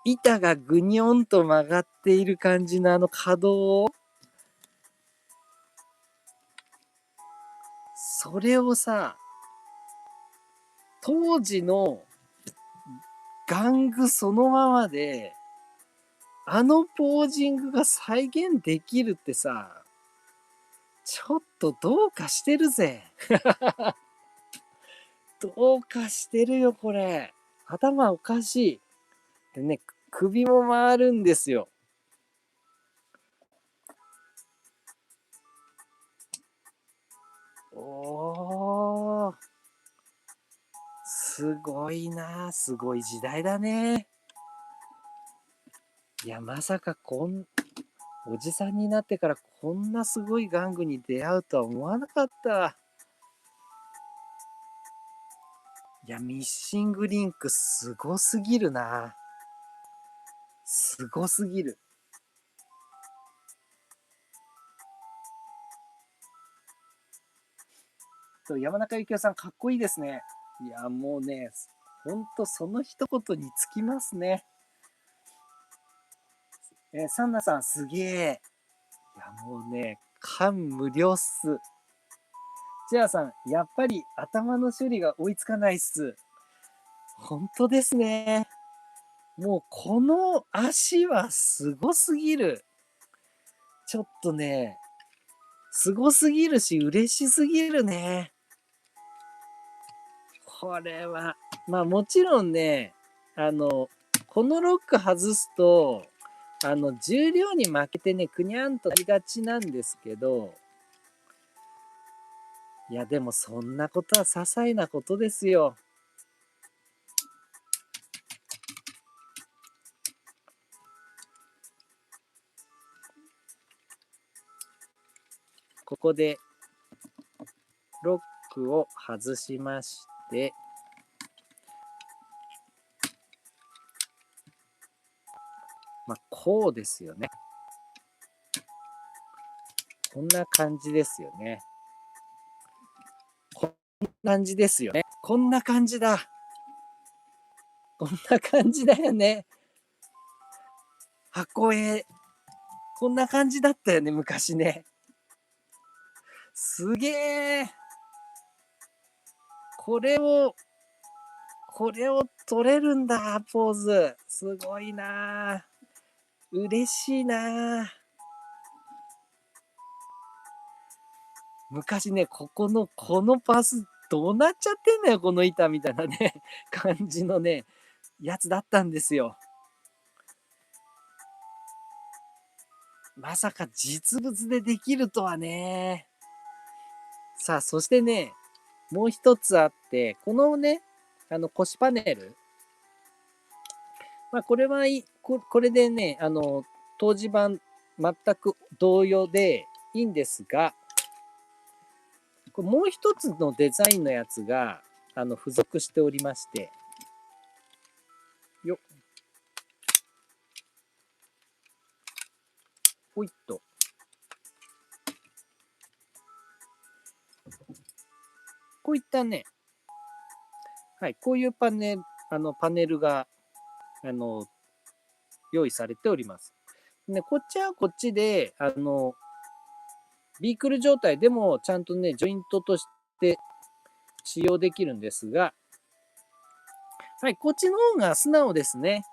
板がぐにょんと曲がっている感じの可動、それをさ、当時の玩具そのままで、ポージングが再現できるってさ、ちょっとどうかしてるぜ。どうかしてるよ、これ。頭おかしい。でね、首も回るんですよ。すごいな、すごい時代だね。いや、まさかおじさんになってからこんなすごい玩具に出会うとは思わなかった。いや、ミッシングリンクすごすぎるな。すごすぎる。山中幸雄さん、かっこいいですね。いや、もうね、ほんとその一言につきますね。サンナさん、すげえ。いや、もうね、感無量っす。チアさん、やっぱり頭の処理が追いつかないっす。本当ですね。もうこの足はすごすぎる。ちょっとね、すごすぎるし、嬉しすぎるね。これは、まあもちろんね、このロック外すと、重量に負けてね、くにゃんとなりがちなんですけど、いや、でもそんなことは些細なことですよ。ここでロックを外しまして、まあ、こうですよね。こんな感じですよね。こんな感じですよね。こんな感じだ。こんな感じだよね。箱絵。こんな感じだったよね、昔ね。すげえ。これを、これを取れるんだ、ポーズ。すごいな。嬉しいな。昔ね、このパス、どうなっちゃってんだよ、この板みたいなね、感じのね、やつだったんですよ。まさか実物でできるとはね。さあ、そしてね、もう一つあって、このね、腰パネル。まあ、これこれでね、当時版全く同様でいいんですが、これもう一つのデザインのやつが、付属しておりまして、よっ、ほいっと。こういったね、はい、こういうパネルが、あの、用意されております。で、こっちはこっちで、ビークル状態でもちゃんとね、ジョイントとして使用できるんですが、はい、こっちの方が素直ですね。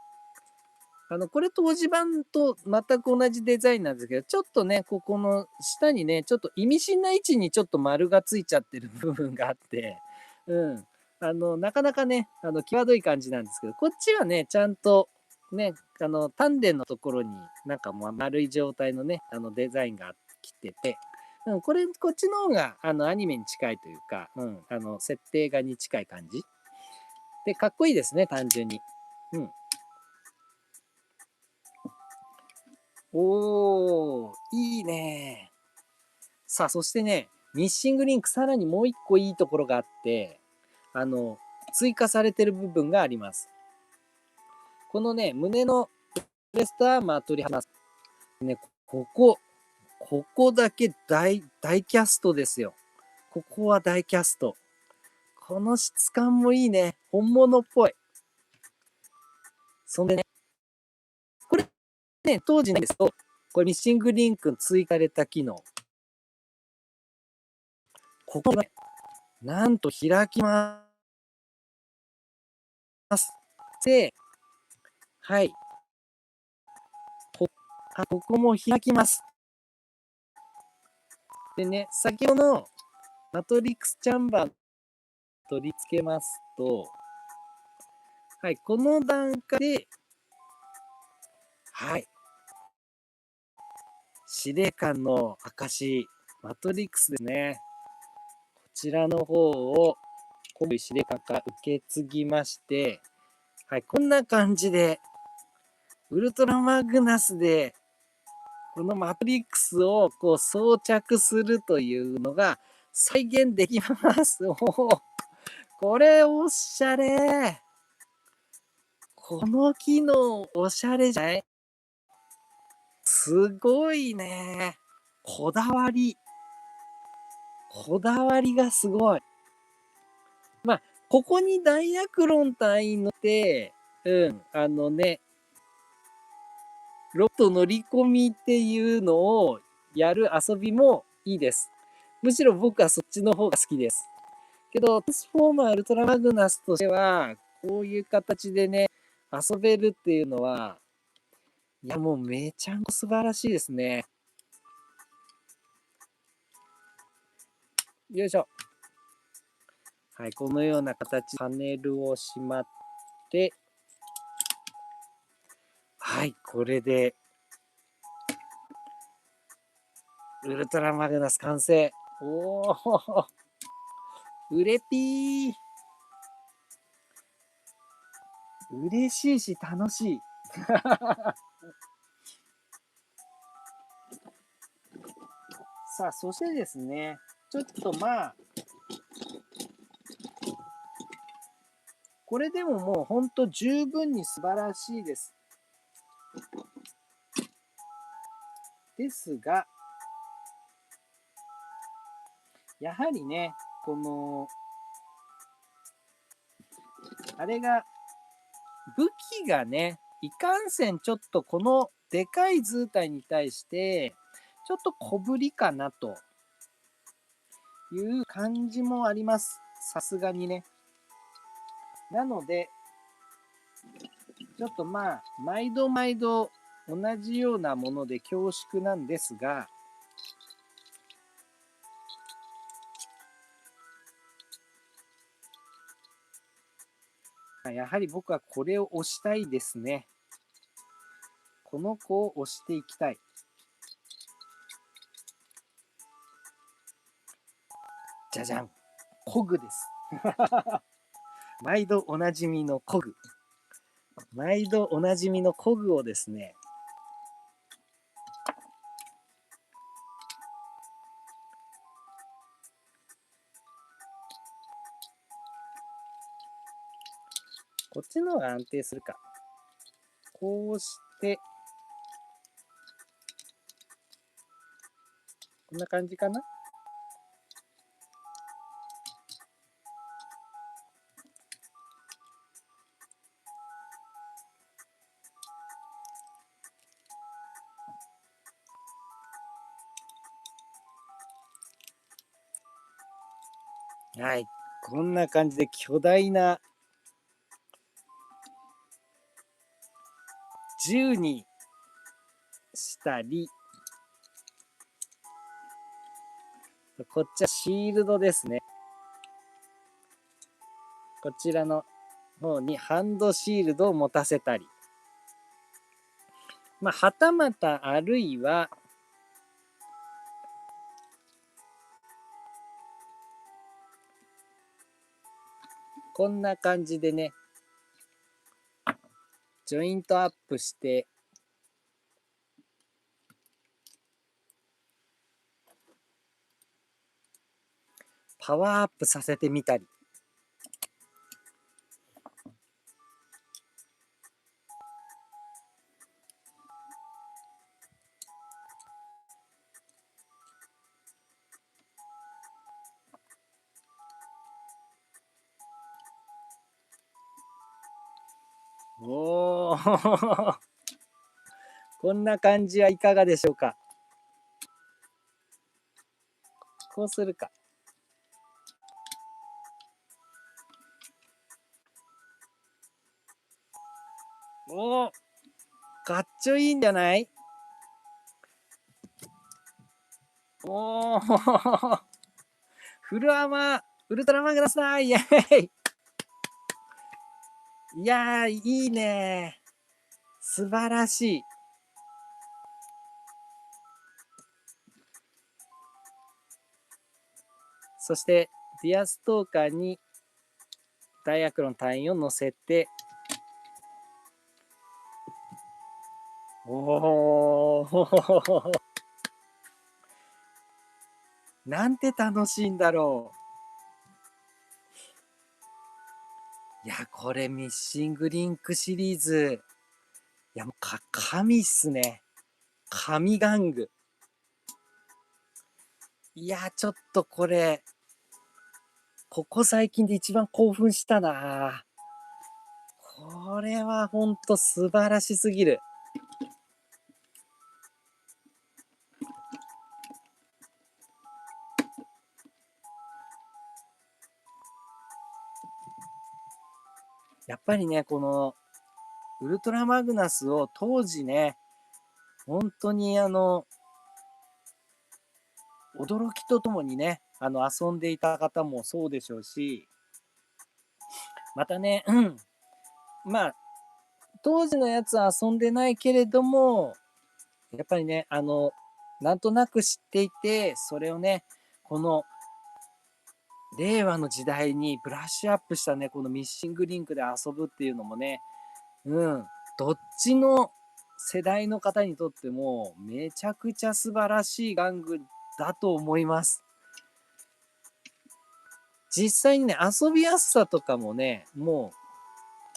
これ当時版と全く同じデザインなんですけど、ちょっとね、ここの下にね、ちょっと意味深な位置にちょっと丸がついちゃってる部分があって、うん。なかなかね、際どい感じなんですけど、こっちはね、ちゃんと、ね、丹田のところになんかもう丸い状態のね、デザインが来てて、うん、こっちの方が、アニメに近いというか、うん、設定画に近い感じ。で、かっこいいですね、単純に。うん。おー、いいね。さあ、そしてね、ミッシングリンク、さらにもう一個いいところがあって、あの、追加されてる部分があります。このね、胸のブレストアーマー取り離す。ね、ここだけ大キャストですよ。ここは大キャスト。この質感もいいね。本物っぽい。そんでね、これね、当時なんですけど、これミッシングリンク追加された機能。ここが、ね、なんと開きます。で、はい。ここも開きます。でね、先ほどのマトリックスチャンバー取り付けますと、はい、この段階で、はい、司令官の証、マトリックスですね。こちらの方を、こういう司令官から受け継ぎまして、はい、こんな感じで、ウルトラマグナスで、このマトリックスをこう装着するというのが再現できます。おお、これおしゃれ。この機能おしゃれじゃない？すごいね。こだわり。こだわりがすごい。まあ、ここにダイアクロン隊乗って、ロット乗り込みっていうのをやる遊びもいいです。むしろ僕はそっちの方が好きです。けど、トランスフォーマーウルトラマグナスとしては、こういう形でね、遊べるっていうのは、いや、もうめちゃんこ素晴らしいですね。よいしょ。はい、このような形、パネルをしまって、はい、これで、ウルトラマグナス完成。おお、うれぴー。嬉しいし楽しい。さあ、そしてですね、ちょっとまあ、これでももうほんと十分に素晴らしいです。ですが、やはりね、この、あれが、武器がね、いかんせんちょっとこのでかい図体に対して、ちょっと小ぶりかなという感じもあります。さすがにね。なので、ちょっとまあ、毎度毎度同じようなもので恐縮なんですが、やはり僕はこれを押したいですね。この子を押していきたい。じゃじゃん。コグです。毎度おなじみのコグ。毎度おなじみのコグをですね、こっちの方が安定するか。こうして、こんな感じかな。はい。こんな感じで巨大な銃にしたり、こっちはシールドですね。こちらの方にハンドシールドを持たせたり。まあ、はたまたあるいは、こんな感じでね、ジョイントアップして、パワーアップさせてみたり。おーこんな感じはいかがでしょうか。こうするか。おーかっちょいいんじゃない？おーフルアーマーウルトラマグナスだイエーイいやー、いいね素晴らしい。そして、ディアストーカーにダイアクロン単位を乗せて、おーなんて楽しいんだろう。いや、これミッシングリンクシリーズ。いや、もう神っすね。神玩具。いや、ちょっとこれ、ここ最近で一番興奮したな。これはほんと素晴らしすぎる。やっぱりね、このウルトラマグナスを当時ね、本当に驚きとともにね、遊んでいた方もそうでしょうし、またね、まあ、当時のやつは遊んでないけれども、やっぱりね、なんとなく知っていて、それをね、この令和の時代にブラッシュアップしたね、このミッシングリンクで遊ぶっていうのもね、どっちの世代の方にとってもめちゃくちゃ素晴らしい玩具だと思います。実際にね、遊びやすさとかもね、も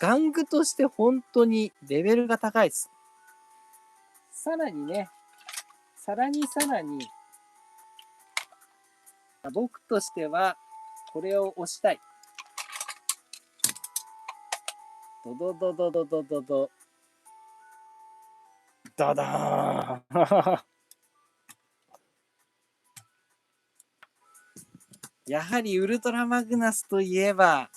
う玩具として本当にレベルが高いです。さらにね、さらに、僕としてはこれを押したい。ドドドドドドドド。ダダーンやはりウルトラマグナスといえば、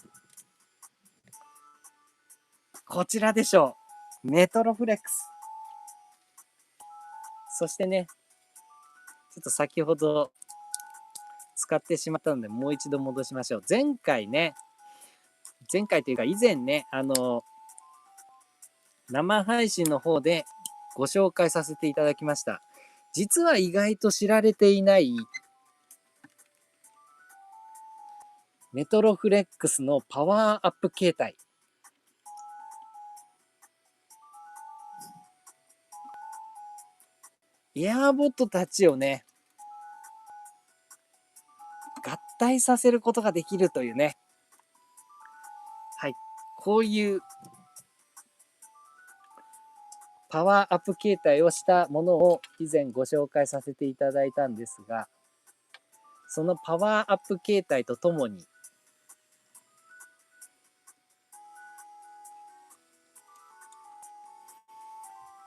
こちらでしょう。メトロフレックス。そしてね、ちょっと先ほど使ってしまったので、もう一度戻しましょう。前回というか以前ね、生配信の方でご紹介させていただきました。実は意外と知られていないメトロフレックスのパワーアップ形態。エアーボットたちをね、合体させることができるというね。はい。こういうパワーアップ形態をしたものを以前ご紹介させていただいたんですが、そのパワーアップ形態とともに、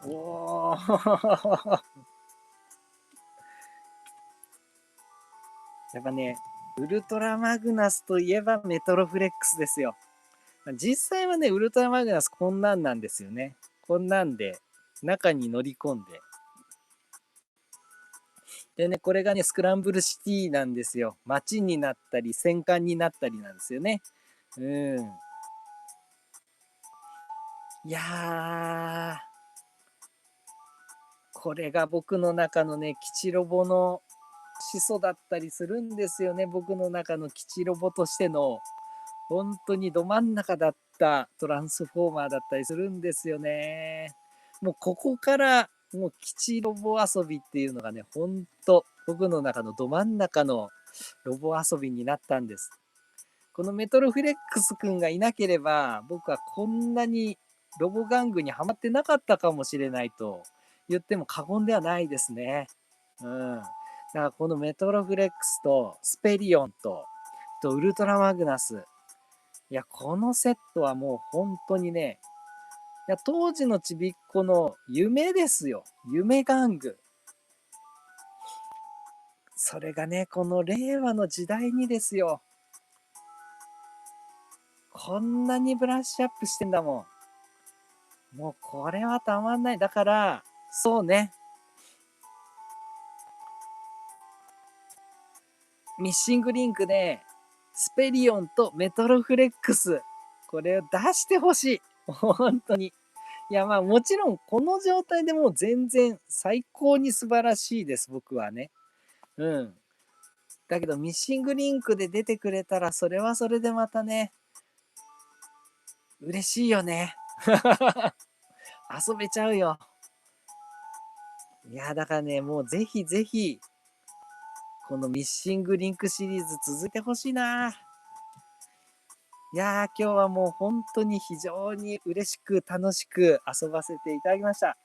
おーやっぱね、ウルトラマグナスといえばメトロフレックスですよ。実際はね、ウルトラマグナスこんなんなんですよね。こんなんで、中に乗り込んで。でね、これがね、スクランブルシティなんですよ。街になったり、戦艦になったりなんですよね。いやー、これが僕の中のね、基地ロボの始祖だったりするんですよね。僕の中の基地ロボとしての、本当にど真ん中だったトランスフォーマーだったりするんですよね。もうここから、もう基地ロボ遊びっていうのがね、本当僕の中のど真ん中のロボ遊びになったんです。このメトロフレックスくんがいなければ、僕はこんなにロボ玩具にはまってなかったかもしれないと言っても過言ではないですね。だからこのメトロフレックスとスペリオンとウルトラマグナス。いや、このセットはもう本当にね、いや、当時のちびっこの夢ですよ。夢玩具。それがね、この令和の時代にですよ。こんなにブラッシュアップしてんだもん。もうこれはたまんない。だから、そうね。ミッシングリンクで、スペリオンとメトロフレックス。これを出してほしい。本当に。いや、まあもちろんこの状態でもう全然最高に素晴らしいです。僕はね。うん。だけどミッシングリンクで出てくれたらそれはそれでまたね、嬉しいよね。遊べちゃうよ。いや、だからね、もうぜひぜひ、このミッシングリンクシリーズ続いてほしいな。いやー、今日はもう本当に非常に嬉しく楽しく遊ばせていただきました。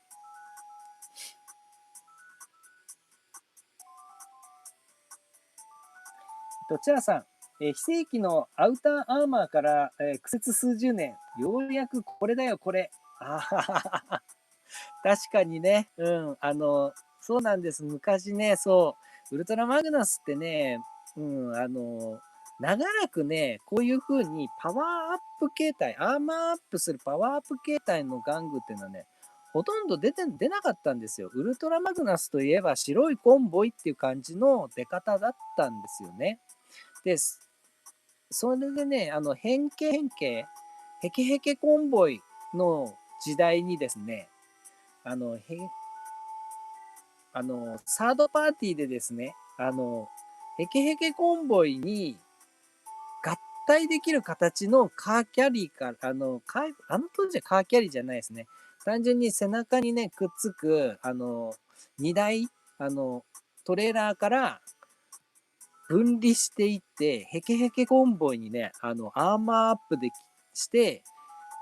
チャラさん、非正規のアウターアーマーから、苦節数十年、ようやくこれだよ、これ。あははは確かにね、そうなんです。昔ね、そう、ウルトラマグナスってね、長らくね、こういう風にパワーアップ形態、アーマーアップするパワーアップ形態の玩具っていうのはね、ほとんど出なかったんですよ。ウルトラマグナスといえば白いコンボイっていう感じの出方だったんですよね。で、それでね、ヘケヘケコンボイの時代にですね、あの、へサードパーティーでですね、ヘケヘケコンボイに合体できる形のカーキャリーから、あの当時はカーキャリーじゃないですね。単純に背中にね、くっつく、荷台、あの、トレーラーから分離していって、ヘケヘケコンボイにね、アーマーアップでして、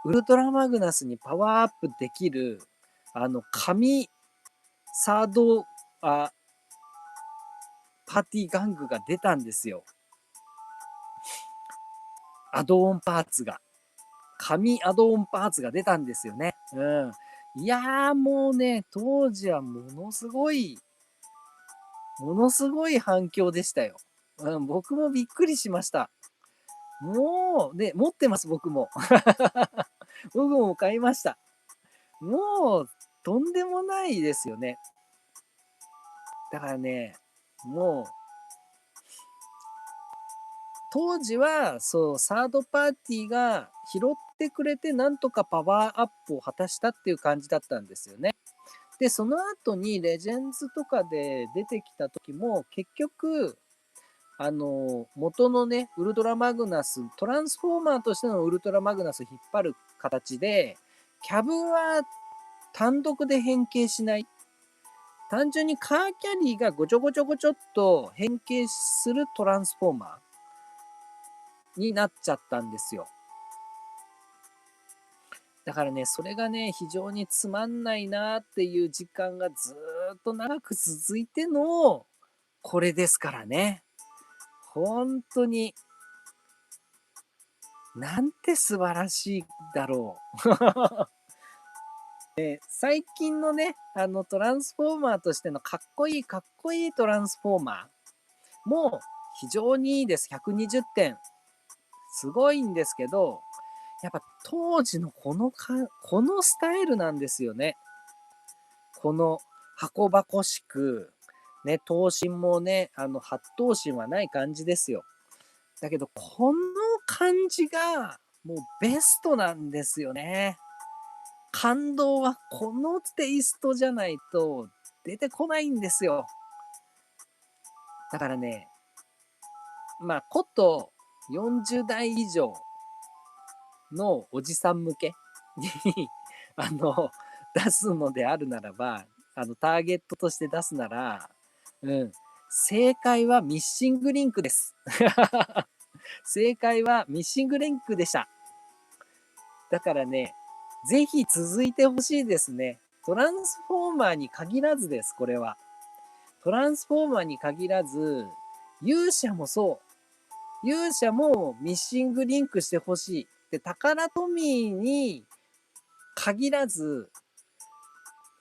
ウルトラマグナスにパワーアップできる、紙サード、あ、パーティー玩具が出たんですよ。アドオンパーツが。紙アドオンパーツが出たんですよね。うん。いやーもうね、当時はものすごい反響でしたよ。うん、僕もびっくりしました。もう、ね、持ってます、僕も。僕も買いました。もう、とんでもないですよね。だからね、もう、当時は、そう、サードパーティーが拾ってくれて、なんとかパワーアップを果たしたっていう感じだったんですよね。で、その後にレジェンズとかで出てきた時も、結局、元のね、ウルトラマグナス、トランスフォーマーとしてのウルトラマグナスを引っ張る形で、キャブは単独で変形しない。単純にカーキャリーがごちょごちょごちょっと変形するトランスフォーマーになっちゃったんですよ。だからね、それがね、非常につまんないなっていう時間がずっと長く続いての、これですからね。本当に、なんて素晴らしいだろう。最近のね、トランスフォーマーとしてのかっこいいかっこいいトランスフォーマーも非常にいいです。120点。すごいんですけど、やっぱ当時のこのスタイルなんですよね。この箱箱しく、ね、頭身もね、八頭身はない感じですよ。だけど、この感じが、もうベストなんですよね。感動はこのテイストじゃないと出てこないんですよ。だからね、まあ、こと40代以上のおじさん向けにあの、出すのであるならば、ターゲットとして出すなら、うん、正解はミッシングリンクです。正解はミッシングリンクでした。だからね、ぜひ続いてほしいですね。トランスフォーマーに限らずです、これは。トランスフォーマーに限らず、勇者もそう。勇者もミッシングリンクしてほしい。で、タカラトミーに限らず、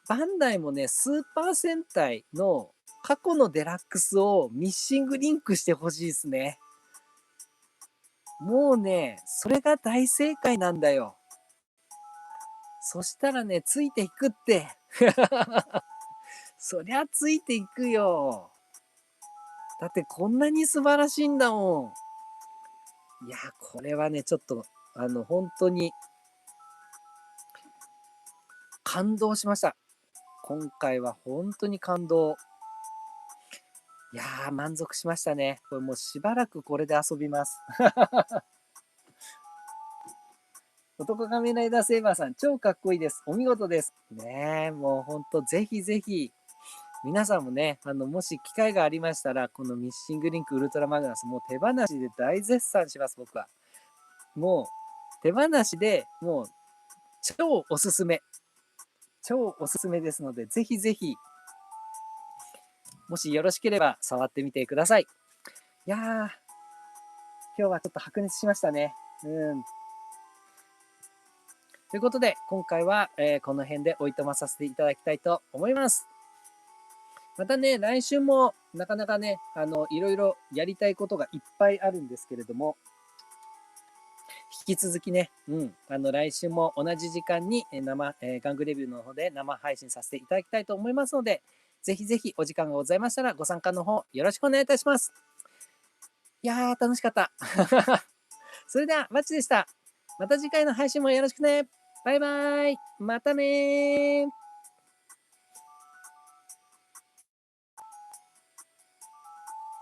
バンダイもね、スーパー戦隊の過去のデラックスをミッシングリンクしてほしいですね。もうね、それが大正解なんだよ。そしたらね、ついていくって。そりゃついていくよ。だってこんなに素晴らしいんだもん。いや、これはね、ちょっと、本当に感動しました。今回は本当に感動。いやー、満足しましたね。これもうしばらくこれで遊びます。男仮面ライダーセーバーさん、超かっこいいです。お見事です。ねえ、もうほんと、ぜひぜひ、皆さんもね、もし機会がありましたら、このミッシングリンクウルトラマグナス、もう手放しで大絶賛します、僕は。もう、手放しでもう、超おすすめ。超おすすめですので、ぜひぜひ、もしよろしければ触ってみてください。いやー、今日はちょっと白熱しましたね。ということで、今回は、この辺でおいとまさせていただきたいと思います。またね、来週もなかなかね、いろいろやりたいことがいっぱいあるんですけれども、引き続きね、来週も同じ時間に玩具レビューの方で生配信させていただきたいと思いますので、ぜひぜひお時間がございましたらご参加の方よろしくお願いいたします。いやー、楽しかった。それでは、マッチでした。また次回の配信もよろしくね。バイバーイ。またねー。